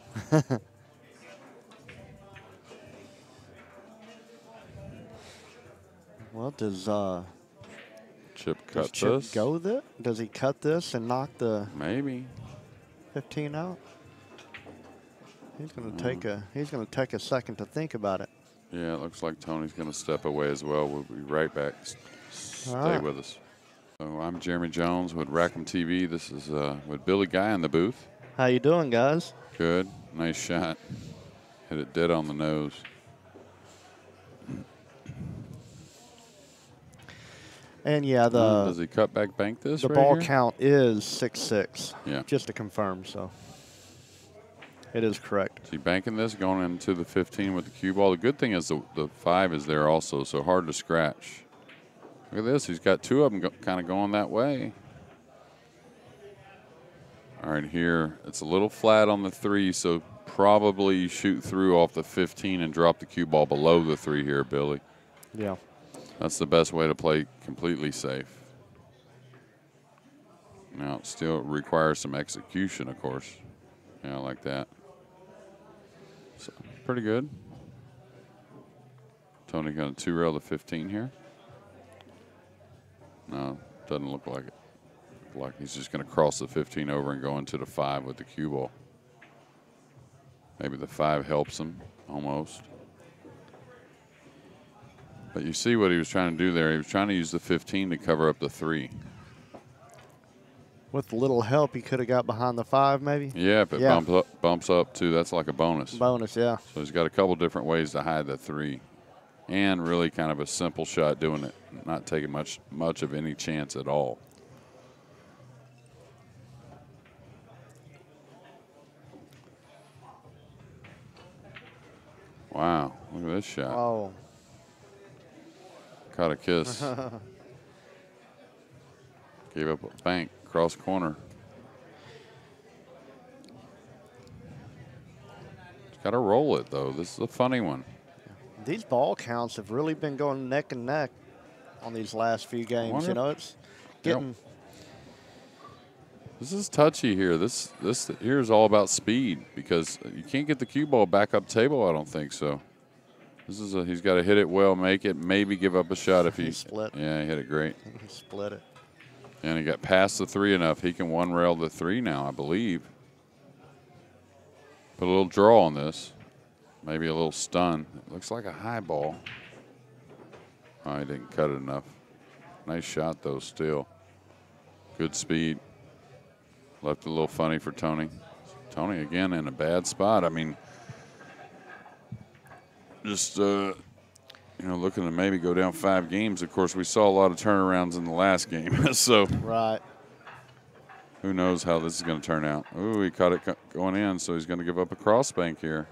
Well, does Chip cut Chip this? go there? Does he cut this and knock the maybe 15 out? He's going to take a second to think about it. Yeah, it looks like Tony's going to step away as well. We'll be right back. Stay with us. So I'm Jeremy Jones with Rackham TV. This is with Billy Guy in the booth. How you doing, guys? Good. Nice shot. Hit it dead on the nose. And yeah, does he cut back bank this? The right ball here? count is 6-6. Yeah. Just to confirm, so it is correct. Is he banking this going into the 15 with the cue ball? The good thing is the 5 is there also, so hard to scratch. Look at this. He's got 2 of them kind of going that way. All right, here it's a little flat on the 3, so probably shoot through off the 15 and drop the cue ball below the 3 here, Billy. Yeah. That's the best way to play completely safe. Now, it still requires some execution, of course. Yeah, like that. So, pretty good. Tony going to 2-rail the 15 here. No, doesn't look like it. Like he's just going to cross the 15 over and go into the 5 with the cue ball. Maybe the 5 helps him, almost. But you see what he was trying to do there. He was trying to use the 15 to cover up the 3. With a little help, he could have got behind the 5, maybe. Yeah, if it bumps up too, that's like a bonus. Bonus, yeah. So he's got a couple different ways to hide the 3, and really kind of a simple shot doing it, not taking much of any chance at all. Wow, look at this shot. Oh. Caught a kiss. Gave up a bank, cross corner. Just got to roll it, though. This is a funny one. These ball counts have really been going neck and neck on these last few games. You know, it's getting. Yep. This is touchy here. This here is all about speed because you can't get the cue ball back up table. I don't think so. This is he's got to hit it well, make it, maybe give up a shot if he split. Yeah, he hit it great. He split it. And he got past the 3 enough. He can 1-rail the 3 now, I believe. Put a little draw on this. Maybe a little stun. It looks like a high ball. Oh, he didn't cut it enough. Nice shot, though, still. Good speed. Left it a little funny for Tony. Tony, again, in a bad spot. I mean, just, you know, looking to maybe go down 5 games. Of course, we saw a lot of turnarounds in the last game. So right. Who knows how this is going to turn out. Ooh, he caught it going in, so he's going to give up a cross bank here.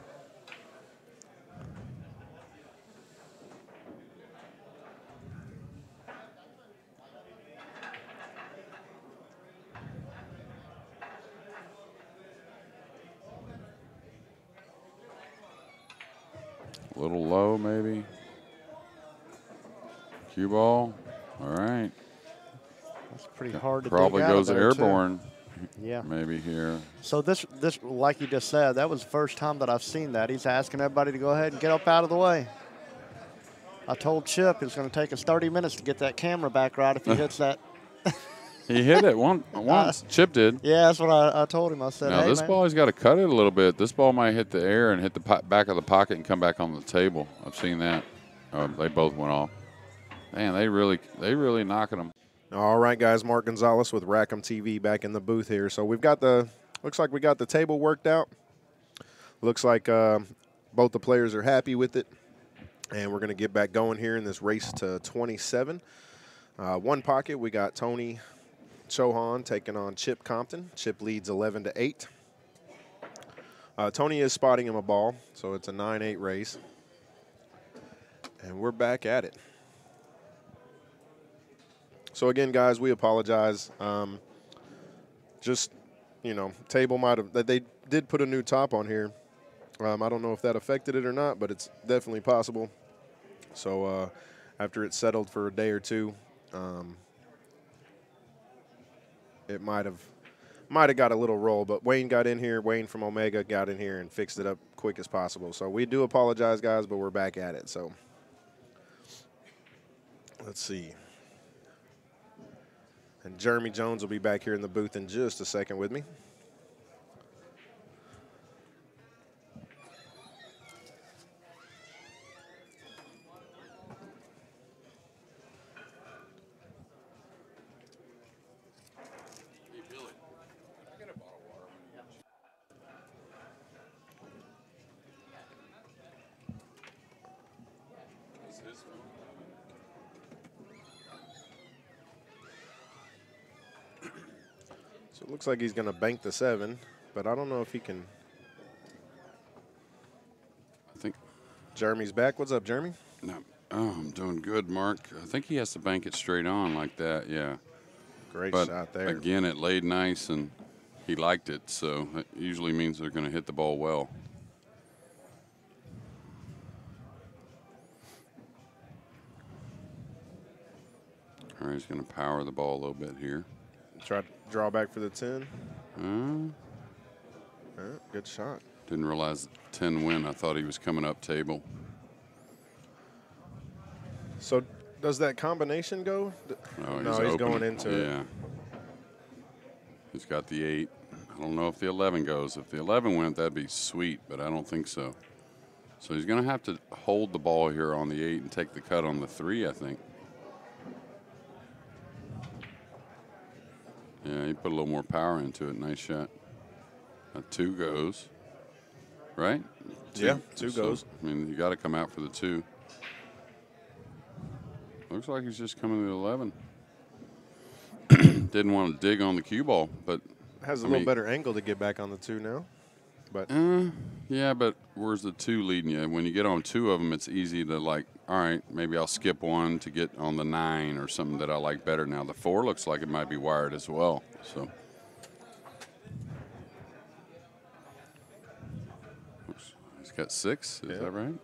A little low, maybe. Cue ball. All right. That's pretty hard to probably dig out goes airborne. Too. Yeah. Maybe here. So this, like you just said, that was the first time that I've seen that. He's asking everybody to go ahead and get up out of the way. I told Chip it was going to take us 30 minutes to get that camera back right if he hits that. He hit it once. Chip did. Yeah, that's what I told him. I said, now, hey, this ball, he's got to cut it a little bit. This ball might hit the air and hit the back of the pocket and come back on the table. I've seen that. They both went off. Man, they really knocking them. All right, guys. Mark Gonzalez with Rackham TV back in the booth here. So looks like we got the table worked out. Looks like both the players are happy with it. And we're going to get back going here in this race to 27. One pocket, we got Tony Chohan taking on Chip Compton. Chip leads 11-8. Tony is spotting him a ball, so it's a 9-8 race. And we're back at it. So again, guys, we apologize. Just, table might have, they did put a new top on here. I don't know if that affected it or not, but it's definitely possible. So after it settled for a day or two, it might have got a little roll. But Wayne got in here. Wayne from Omega got in here and fixed it up quick as possible. So we do apologize, guys, but we're back at it. So let's see. And Jeremy Jones will be back here in the booth in just a second with me. So it looks like he's going to bank the 7, but I don't know if he can. I think Jeremy's back. What's up, Jeremy? No, I'm doing good, Mark. I think he has to bank it straight on like that, yeah. Great but shot there. Again, it laid nice, and he liked it, so that usually means they're going to hit the ball well. All right, he's going to power the ball a little bit here. Try to draw back for the 10. Good shot. Didn't realize 10 win. I thought he was coming up table. So does that combination go? No, he's going into it. Yeah. He's got the 8. I don't know if the 11 goes. If the 11 went, that'd be sweet, but I don't think so. So he's going to have to hold the ball here on the 8 and take the cut on the 3, I think. Yeah, he put a little more power into it. Nice shot. A 2 goes, right? Yeah, 2 goes. I mean, you got to come out for the 2. Looks like he's just coming to the 11. Didn't want to dig on the cue ball, but has a little better angle to get back on the 2 now. But yeah, but where's the 2 leading you? When you get on 2 of them, it's easy to like, all right, maybe I'll skip 1 to get on the 9 or something that I like better. Now the 4 looks like it might be wired as well. So he's got 6. Is that right?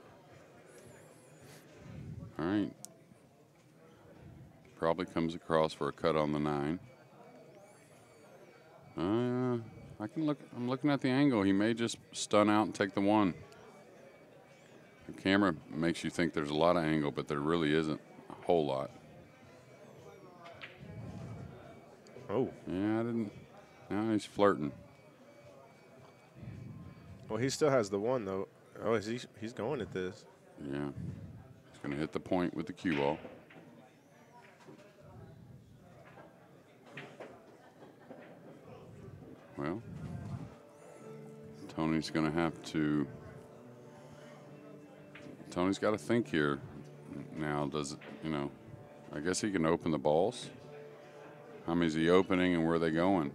All right. Probably comes across for a cut on the 9. I can look. I'm looking at the angle. He may just stun out and take the 1. The camera makes you think there's a lot of angle, but there really isn't a whole lot. Oh. Yeah, I didn't. Now he's flirting. Well, he still has the 1 though. Oh, he's going at this. Yeah, he's going to hit the point with the cue ball. Well, Tony's going to have to. Tony's got to think here now. Does it, I guess he can open the balls. How many is he opening and where are they going?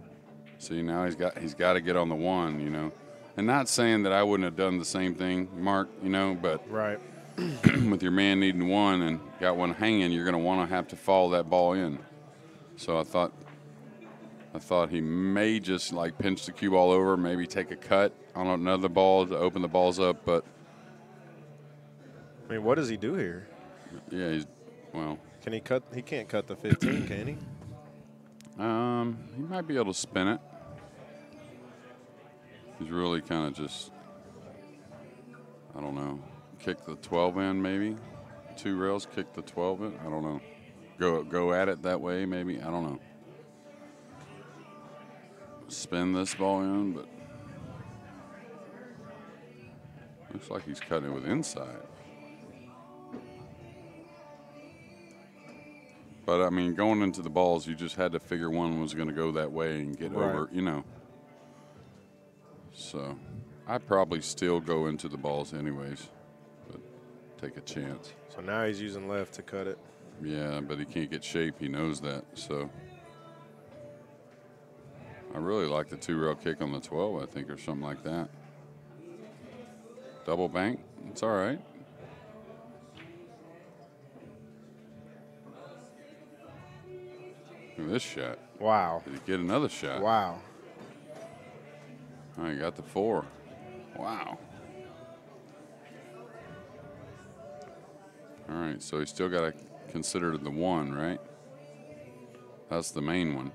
See, now he's got to get on the 1, And not saying that I wouldn't have done the same thing, Mark, but right. With your man needing 1 and got 1 hanging, you're going to want to have to follow that ball in. So I thought he may just like pinch the cue ball over, maybe take a cut on another ball to open the balls up, but I mean, what does he do here? Yeah, Can he cut? He can't cut the 15, can he? He might be able to spin it. He's really kind of just, I don't know, kick the 12 in maybe. 2 rails, kick the 12 in. I don't know. Go at it that way maybe. I don't know. Spin this ball in, but looks like he's cutting it with inside. But, I mean, going into the balls, you just had to figure one was going to go that way and get over, you know. So, I'd probably still go into the balls anyways, but take a chance. So now he's using left to cut it. Yeah, but he can't get shape. He knows that. So, I really like the 2-rail kick on the 12, I think, or something like that. Double bank, it's all right. Look at this shot. Wow. Did he get another shot? Wow. Oh, he got the 4. Wow. All right, so he still got to consider the 1, right? That's the main one.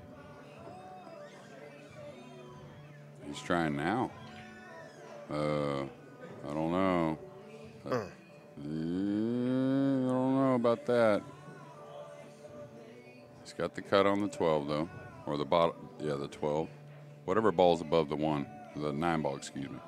He's trying now. I don't know. I don't know about that. He's got the cut on the 12, though. Or the bottom. Yeah, the 12. Whatever ball's above the 1. The 9 ball, excuse me.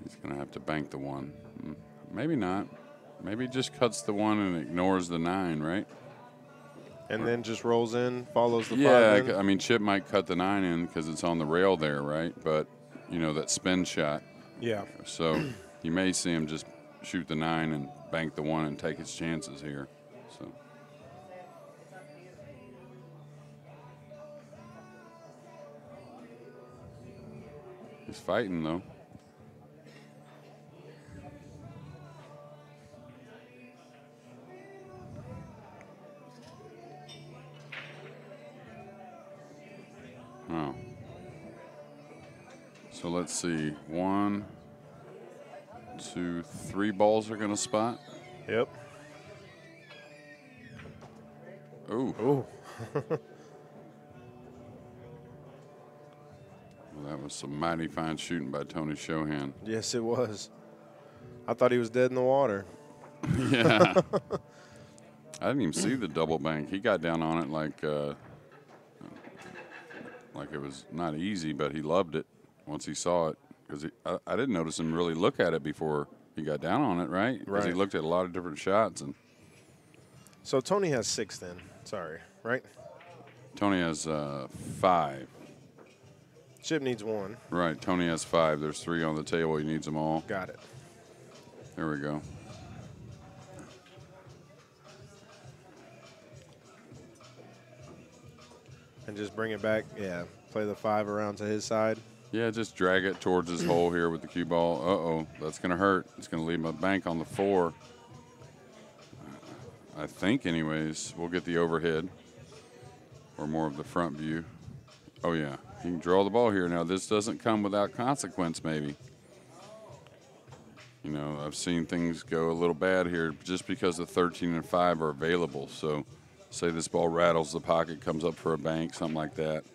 He's going to have to bank the 1. Maybe not. Maybe he just cuts the 1 and ignores the 9, right? And then just rolls in, follows the 5 in. Yeah, I mean, Chip might cut the 9 in because it's on the rail there, right? But, you know, that spin shot. Yeah. So you may see him just shoot the 9 and bank the 1 and take his chances here. So. He's fighting, though. Oh. So let's see. 1, 2, 3 balls are going to spot. Yep. Ooh. Ooh. Well, that was some mighty fine shooting by Tony Chohan. Yes, it was. I thought he was dead in the water. Yeah. I didn't even see the double bank. He got down on it like it was not easy, but he loved it once he saw it. Because I didn't notice him really look at it before he got down on it, right? Because he looked at a lot of different shots. And so Tony has 6 then. Sorry, right? Tony has 5. Chip needs 1. Right, Tony has 5. There's 3 on the table. He needs them all. Got it. There we go. And just bring it back. Yeah, play the 5 around to his side. Yeah, just drag it towards his hole here with the cue ball. Uh-oh, that's going to hurt. It's going to leave him a bank on the 4. I think, anyways. We'll get the overhead or more of the front view. Oh, yeah. He can draw the ball here. Now, this doesn't come without consequence, maybe. You know, I've seen things go a little bad here just because the 13 and 5 are available. So, say this ball rattles the pocket, comes up for a bank, something like that.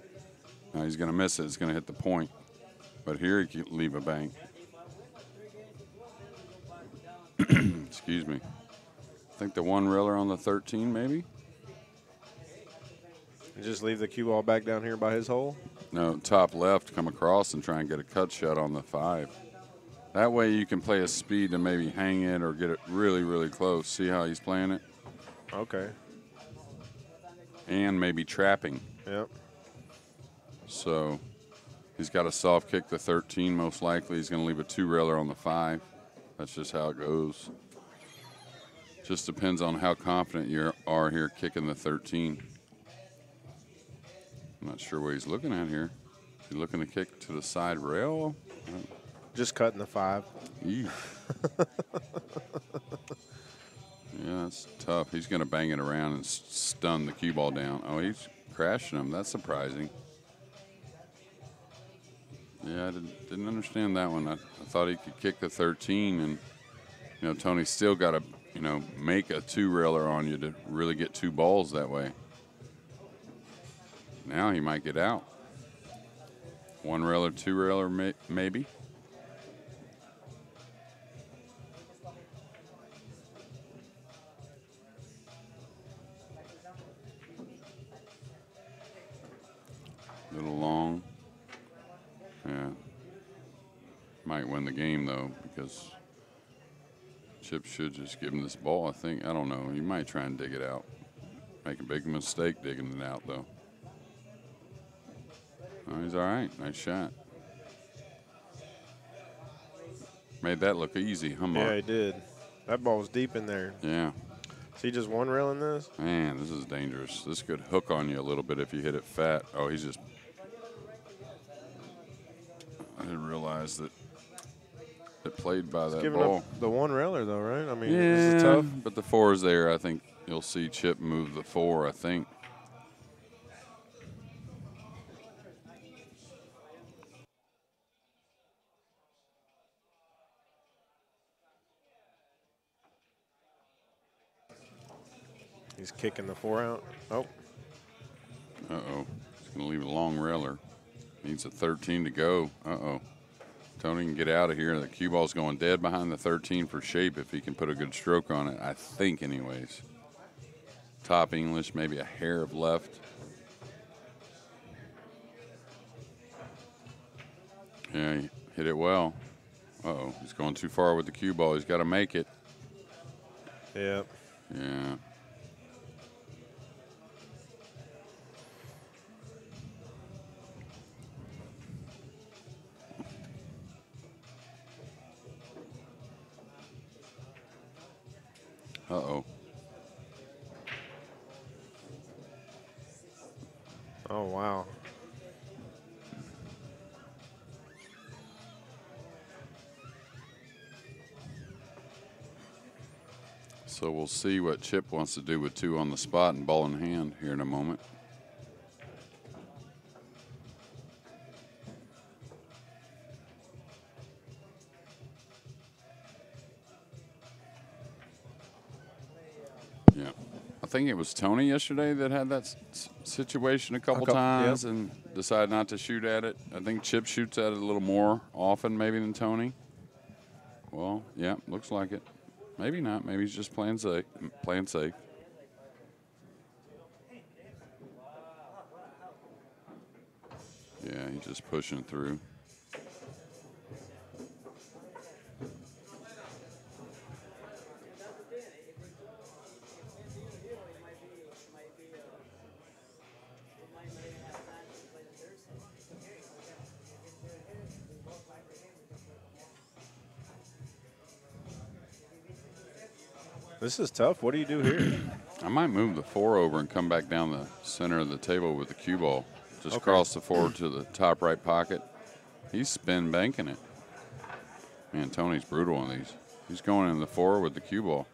Now, he's going to miss it. It's going to hit the point. But here he can leave a bank. Excuse me. I think the 1 railer on the 13, maybe? And just leave the cue ball back down here by his hole? No, top left, come across and try and get a cut shot on the 5. That way you can play a speed to maybe hang it or get it really, really close. See how he's playing it? Okay. And maybe trapping. Yep. So he's got a soft kick the 13 most likely. He's going to leave a 2-railer on the 5. That's just how it goes. Just depends on how confident you are here kicking the 13. I'm not sure what he's looking at here. Is he looking to kick to the side rail? Just cutting the 5. Yeah, that's tough. He's going to bang it around and stun the cue ball down. Oh, he's crashing him. That's surprising. Yeah, I didn't understand that one. I thought he could kick the 13, and, you know, Tony's still got to, you know, make a 2-railer on you to really get 2 balls that way. Now he might get out. 1-railer, 2-railer, maybe. Little long. Yeah. Might win the game, though, because Chip should just give him this ball, I think. I don't know. He might try and dig it out. Make a big mistake digging it out, though. Oh, he's all right. Nice shot. Made that look easy, huh, Mark? Yeah, he did. That ball was deep in there. Yeah. Is he just one railing this? Man, this is dangerous. This could hook on you a little bit if you hit it fat. Oh, he's just... I didn't realize that it played by that Giving ball. up the one railer, though, right? I mean, Yeah, this is tough. but the 4 is there. I think you'll see Chip move the 4, I think. He's kicking the 4 out. Oh. Uh-oh. He's going to leave a long railer. Needs a 13 to go. Uh-oh. Tony can get out of here. The cue ball's going dead behind the 13 for shape if he can put a good stroke on it, I think anyways. Top English, maybe a hair of left. Yeah, he hit it well. Uh-oh, he's going too far with the cue ball. He's got to make it. Yeah. Yeah. Uh-oh. Oh, wow. So we'll see what Chip wants to do with 2 on the spot and ball in hand here in a moment. Yeah. I think it was Tony yesterday that had that situation a couple times and decided not to shoot at it. I think Chip shoots at it a little more often maybe than Tony. Well, yeah, looks like it. Maybe not. Maybe he's just playing safe. Yeah, he's just pushing through. This is tough. What do you do here? I might move the 4 over and come back down the center of the table with the cue ball. Just cross the 4 to the top right pocket. He's spin banking it. Man, Tony's brutal on these. He's going in the 4 with the cue ball.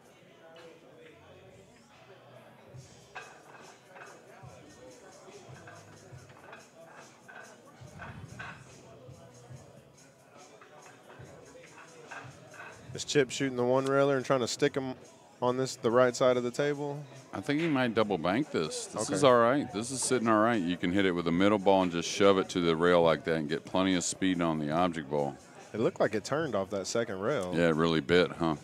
Is Chip shooting the one railer and trying to stick him on the right side of the table? I think he might double bank this. This is all right. This is sitting all right. You can hit it with a middle ball and just shove it to the rail like that and get plenty of speed on the object ball. It looked like it turned off that second rail. Yeah, it really bit, huh?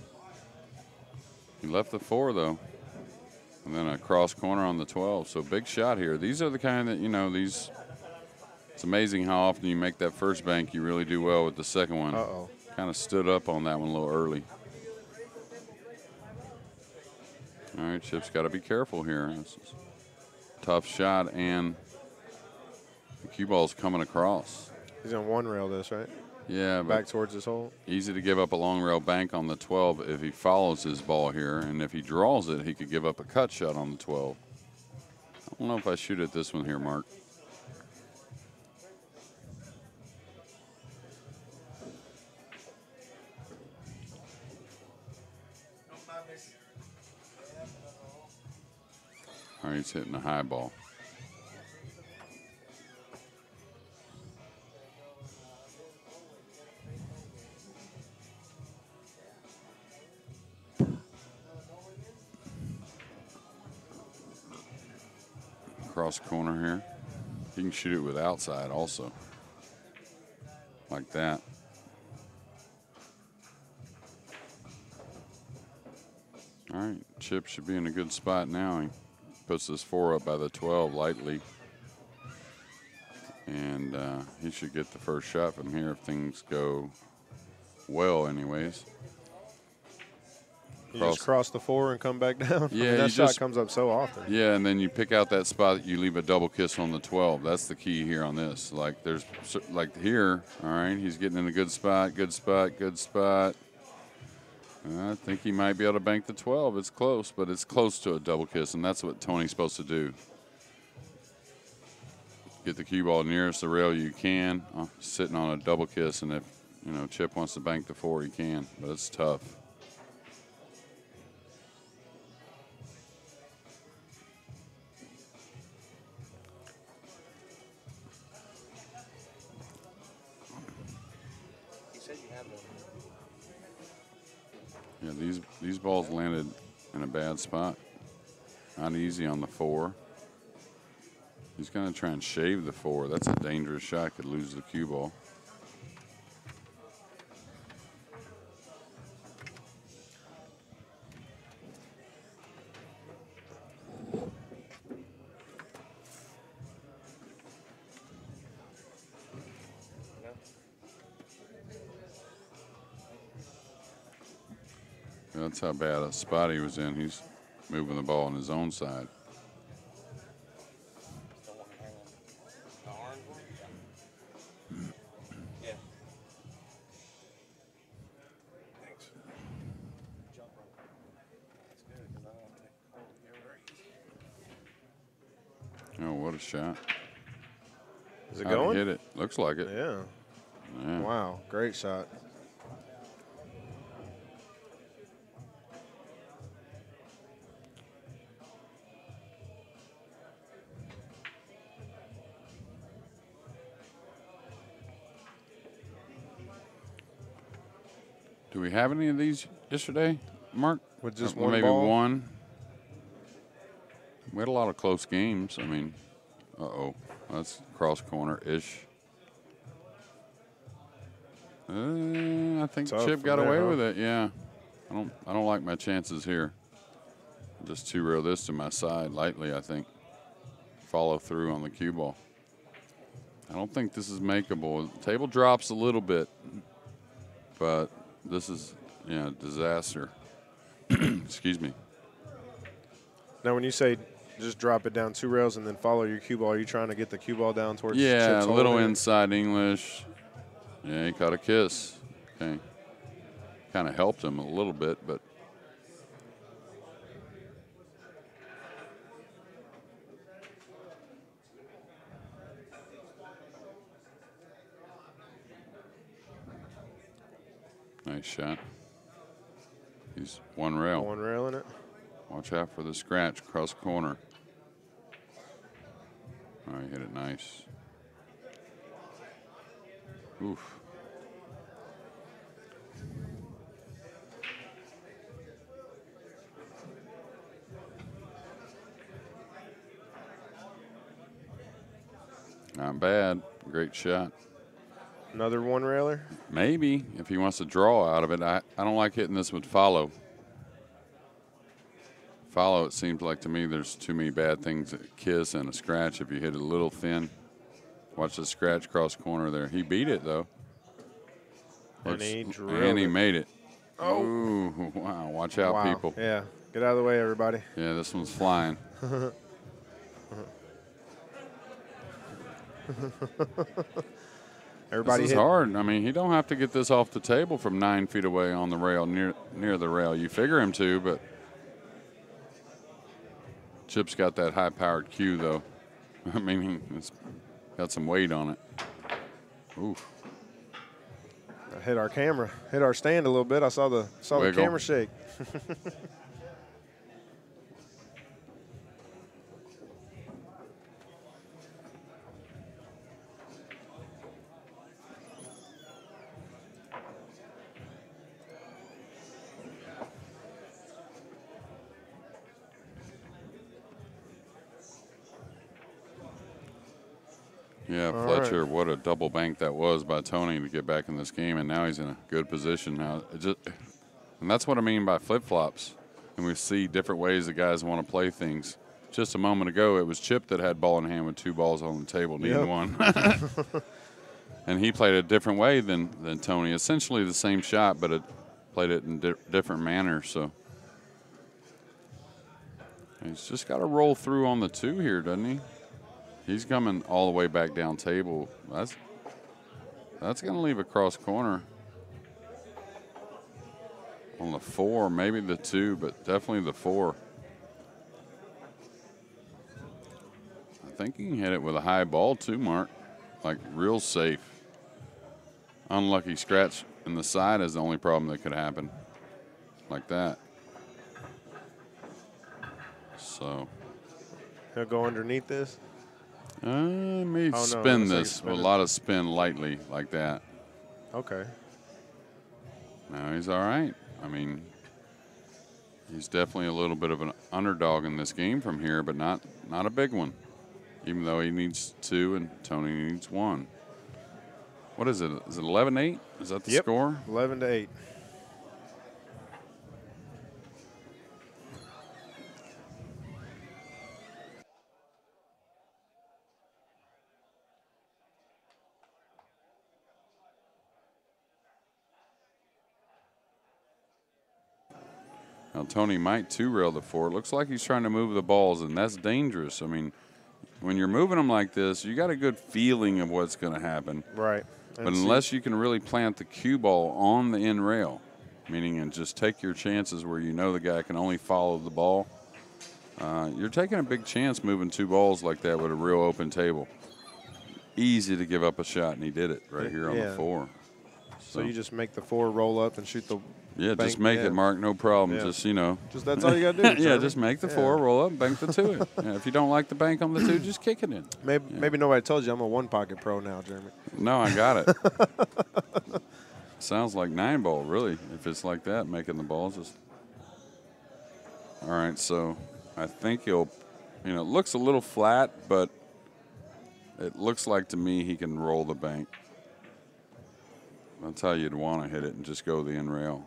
He left the 4, though. And then a cross corner on the 12. So big shot here. These are the kind that, these. It's amazing how often you make that first bank, you really do well with the second one. Uh-oh. Kind of stood up on that one a little early. All right, Chip's got to be careful here. This is a tough shot, and the cue ball's coming across. He's on one rail this, right? Yeah. Back towards his hole. Easy to give up a long rail bank on the 12 if he follows his ball here, and if he draws it, he could give up a cut shot on the 12. I don't know if I shoot at this one here, Mark. All right, he's hitting a high ball. Cross corner here. He can shoot it with outside also. Like that. All right, Chip should be in a good spot now. He puts this 4 up by the 12 lightly. And he should get the first shot from here if things go well anyways. You just cross the 4 and come back down? Yeah, I mean, that shot comes up so often. Yeah, and then you pick out that spot, you leave a double kiss on the 12. That's the key here on this. Like there's, like here, all right, he's getting in a good spot, good spot, good spot. I think he might be able to bank the 12. It's close, but it's close to a double kiss, and that's what Tony's supposed to do. Get the cue ball nearest the rail you can, sitting on a double kiss, and if, you know, Chip wants to bank the 4, he can, but it's tough. Yeah, these balls landed in a bad spot. Not easy on the 4. He's going to try and shave the 4. That's a dangerous shot. Could lose the cue ball. That's how bad a spot he was in. He's moving the ball on his own side. Oh, what a shot. Is it going? Hit it. Looks like it. Yeah. Wow, great shot. Do we have any of these yesterday, Mark? With just one maybe ball? one. We had a lot of close games. I mean, that's cross corner-ish. I think Tough Chip got from away there, with it. Yeah, I don't like my chances here. Just 2-rail this to my side lightly. I think follow through on the cue ball. I don't think this is makeable. The table drops a little bit, but this is disaster. Excuse me. Now, when you say just drop it down 2 rails and then follow your cue ball, are you trying to get the cue ball down towards Yeah, Chip's a little hole there? inside English. Yeah, he caught a kiss. Okay. Kind of helped him a little bit, but. Nice shot. He's one rail. One rail in it. Watch out for the scratch across the corner. Oh, he hit it nice. Oof. Not bad. Great shot. Another one railer? Maybe, if he wants to draw out of it. I don't like hitting this with follow. Follow, it seems like to me there's too many bad things. A kiss and a scratch if you hit it a little thin. Watch the scratch cross corner there. He beat it, though. And he drilled And he it. made it. Oh. Ooh, wow. Watch out, Wow. people. Yeah. Get out of the way, everybody. Yeah, this one's flying. Everybody This is hit. hard. I mean, he don't have to get this off the table from 9 feet away on the rail, near the rail. You figure him to, but Chip's got that high-powered cue, though. I mean, it's got some weight on it. Oof. I hit our camera, hit our stand a little bit. I saw the Wiggle. camera shake. Yeah, Fletcher, what a double bank that was by Tony to get back in this game, and now he's in a good position now. And that's what I mean by flip-flops. And we see different ways the guys want to play things. just a moment ago, it was Chip that had ball in hand with 2 balls on the table, neither one. And he played a different way than Tony. Essentially the same shot, but it played it in different manner. So he's just got to roll through on the 2 here, doesn't he? He's coming all the way back down table. That's going to leave a cross corner on the 4, maybe the 2, but definitely the 4. I think he can hit it with a high ball too, Mark. Like real safe. Unlucky scratch in the side is the only problem that could happen. Like that. So. He'll go underneath this? Maybe spin this with a lot of spin lightly like that. Okay. No, he's all right. I mean, he's definitely a little bit of an underdog in this game from here, but not a big one. Even though he needs 2 and Tony needs 1. What is it? Is it 11-8? Is that the score? 11-8. Now, Tony might 2-rail the 4. It looks like he's trying to move the balls, and that's dangerous. I mean, when you're moving them like this, you got a good feeling of what's going to happen. Right. But unless you can really plant the cue ball on the end rail, meaning and just take your chances where you know the guy can only follow the ball, you're taking a big chance moving 2 balls like that with a real open table. Easy to give up a shot, and he did it right here on the 4. So you just make the 4 roll up and shoot the bank. Just make it, Mark, no problem. Yeah. Just, you know. Just that's all you got to do. Yeah, just make the 4, roll up, bank the 2 in. Yeah, if you don't like the bank on the 2, just kick it in. Maybe nobody told you I'm a 1-pocket pro now, Jeremy. No, I got it. Sounds like 9-ball, really, if it's like that, making the balls. All right, so I think he'll, it looks a little flat, but it looks like to me he can roll the bank. That's how you'd want to hit it and just go the end rail.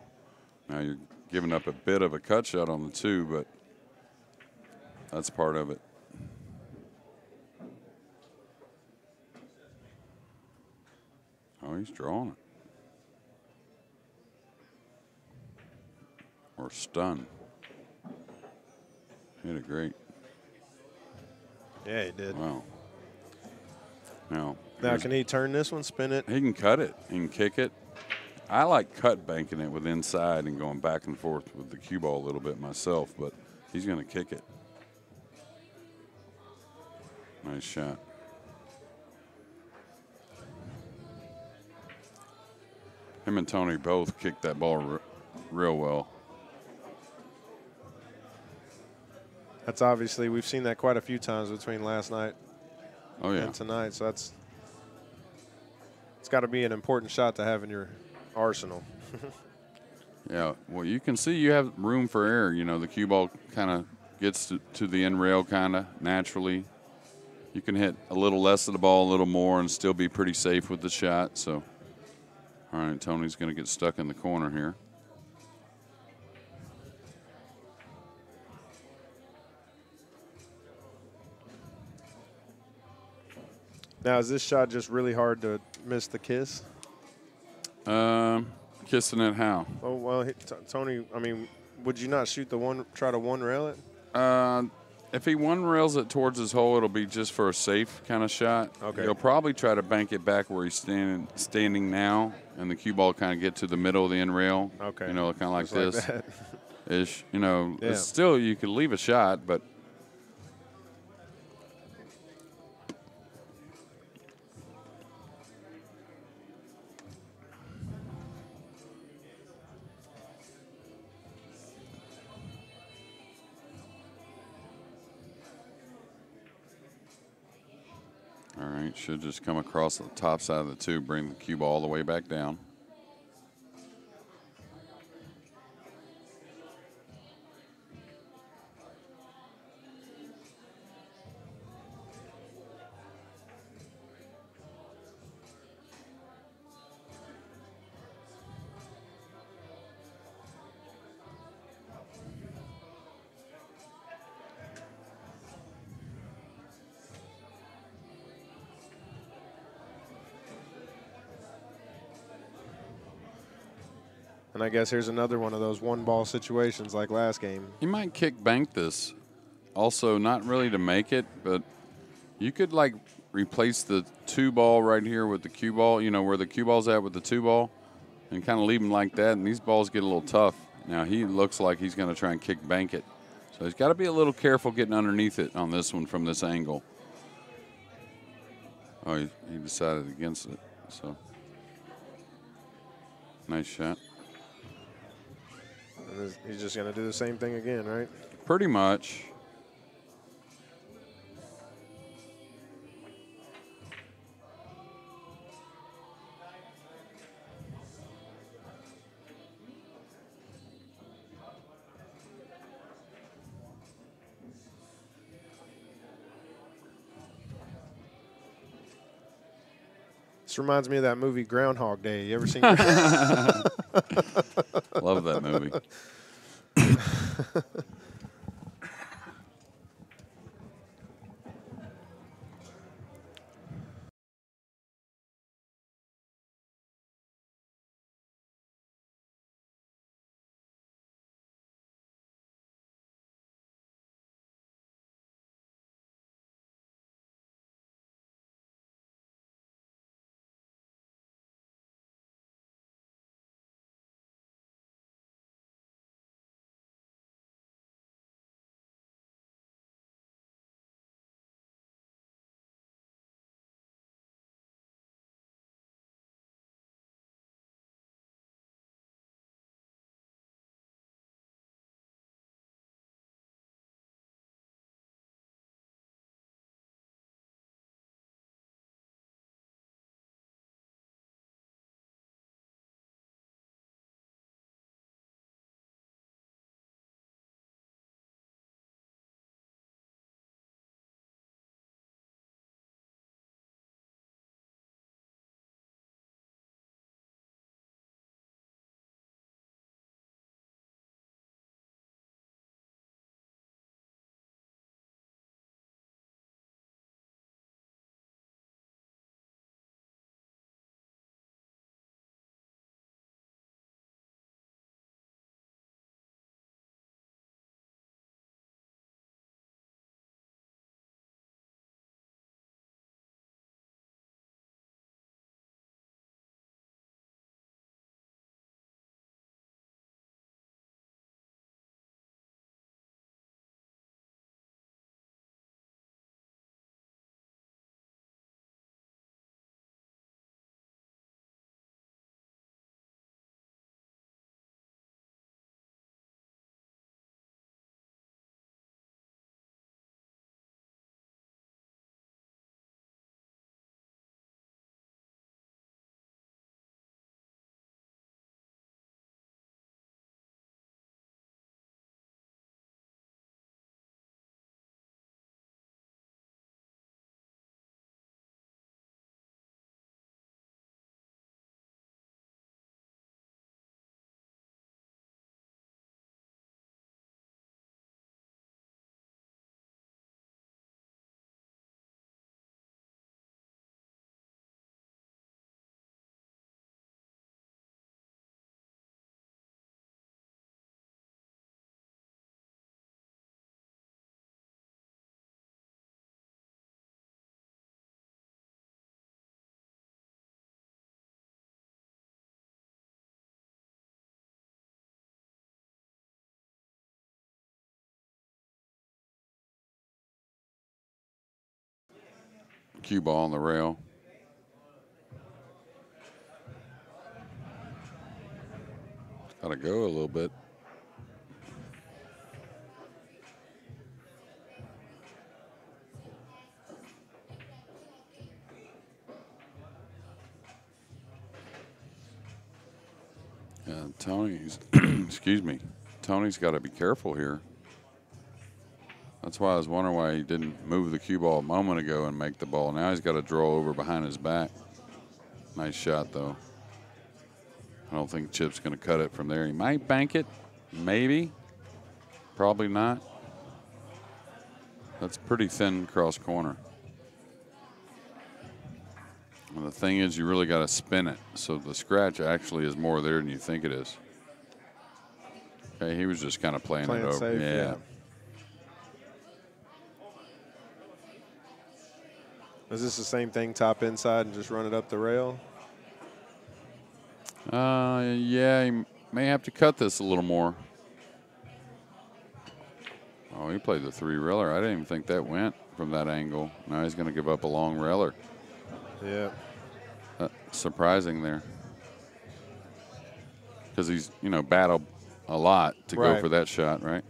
Now you're giving up a bit of a cut shot on the 2, but that's part of it. Oh, he's drawing it. Or stun. Hit it great. Yeah, he did. Wow. Now can he turn this one, spin it? He can cut it. He can kick it. I like cut banking it with inside and going back and forth with the cue ball a little bit myself, but he's going to kick it. Nice shot. Him and Tony both kicked that ball real well. That's obviously, we've seen that quite a few times between last night and tonight. So it's got to be an important shot to have in your arsenal. Yeah, well, you can see you have room for error. The cue ball kind of gets to the end rail kind of naturally. You can hit a little less of the ball, a little more, and still be pretty safe with the shot. So, all right, Tony's going to get stuck in the corner here. Now, is this shot just really hard to miss the kiss? Kissing it how? Oh, well, Tony, I mean, would you not shoot try to 1-rail it? If he 1-rails it towards his hole, it'll be just for a safe kind of shot. Okay. He'll probably try to bank it back where he's standing now, and the cue ball kind of get to the middle of the end rail. Okay. Kind of like just this. Like Ish. It's still, you could leave a shot, but. All right, should just come across the top side of the 2, bring the cue ball all the way back down. And I guess here's another one of those one-ball situations like last game. He might kick bank this. Also, not really to make it, but you could, like, replace the 2-ball right here with the cue ball, you know, where the cue ball's at with the 2-ball, and kind of leave them like that, and these balls get a little tough. Now, he looks like he's going to try and kick bank it. So he's got to be a little careful getting underneath it on this one from this angle. Oh, he decided against it, so nice shot. And he's just going to do the same thing again, right? Pretty much. This reminds me of that movie Groundhog Day. You ever seen Love that movie. Cue ball on the rail. Got to go a little bit. Yeah, Tony's, excuse me, Tony's got to be careful here. That's why I was wondering why he didn't move the cue ball a moment ago and make the ball. Now he's got to draw over behind his back. Nice shot, though. I don't think Chip's going to cut it from there. He might bank it, maybe. Probably not. That's pretty thin cross corner. And the thing is, you really got to spin it. So the scratch actually is more there than you think it is. Okay, he was just kind of playing it over. Safe, yeah. Is this the same thing, top inside and just run it up the rail? Yeah, he may have to cut this a little more. Oh, he played the 3-railer. I didn't even think that went from that angle. Now he's going to give up a long railer. Yeah. Surprising there. Because he's, battled a lot to go for that shot, right?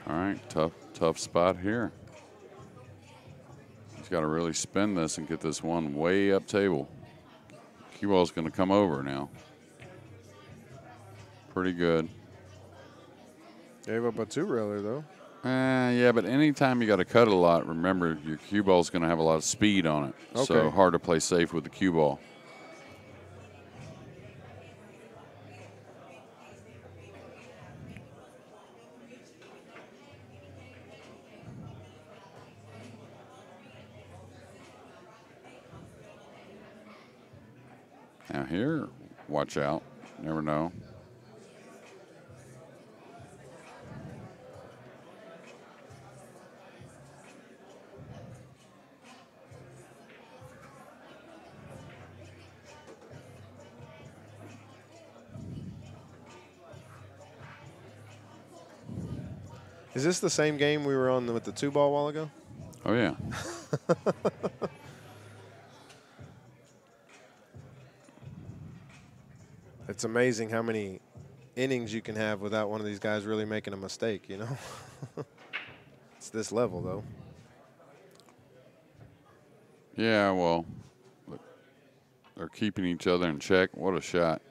All right, tough spot here. He's got to really spin this and get this one way up table. Cue ball's going to come over now. Pretty good. Gave up a 2-railer, though. Yeah, but anytime you got to cut it a lot, remember your cue ball's going to have a lot of speed on it. Okay. So hard to play safe with the cue ball. Now here, watch out. Never know. Is this the same game we were on with the 2-ball a while ago? Oh, yeah. It's amazing how many innings you can have without one of these guys really making a mistake, It's this level, though. Yeah, well, look, they're keeping each other in check. What a shot.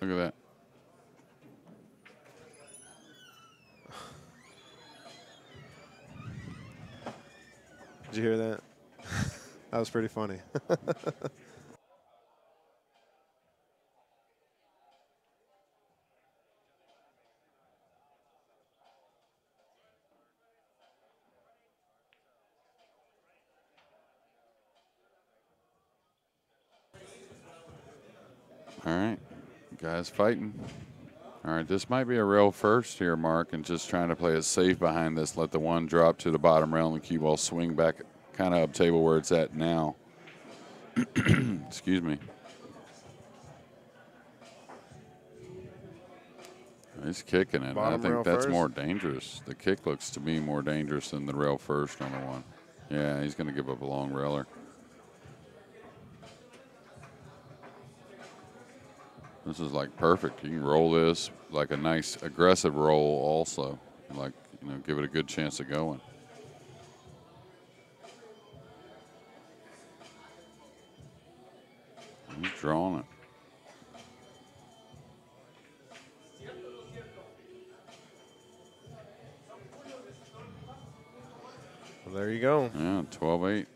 Look at that. Did you hear that? That was pretty funny. All right, guys fighting. All right, this might be a rail first here, Mark, and just trying to play it safe behind this. Let the one drop to the bottom rail and the cue ball swing back kind of up table where it's at now. Excuse me. He's kicking it. I think that's more dangerous. The kick looks to me more dangerous than the rail first on the one. Yeah, he's going to give up a long railer. This is like perfect. You can roll this like a nice aggressive roll also. Like, give it a good chance of going. He's drawing it. Well, there you go. Yeah, 12-8.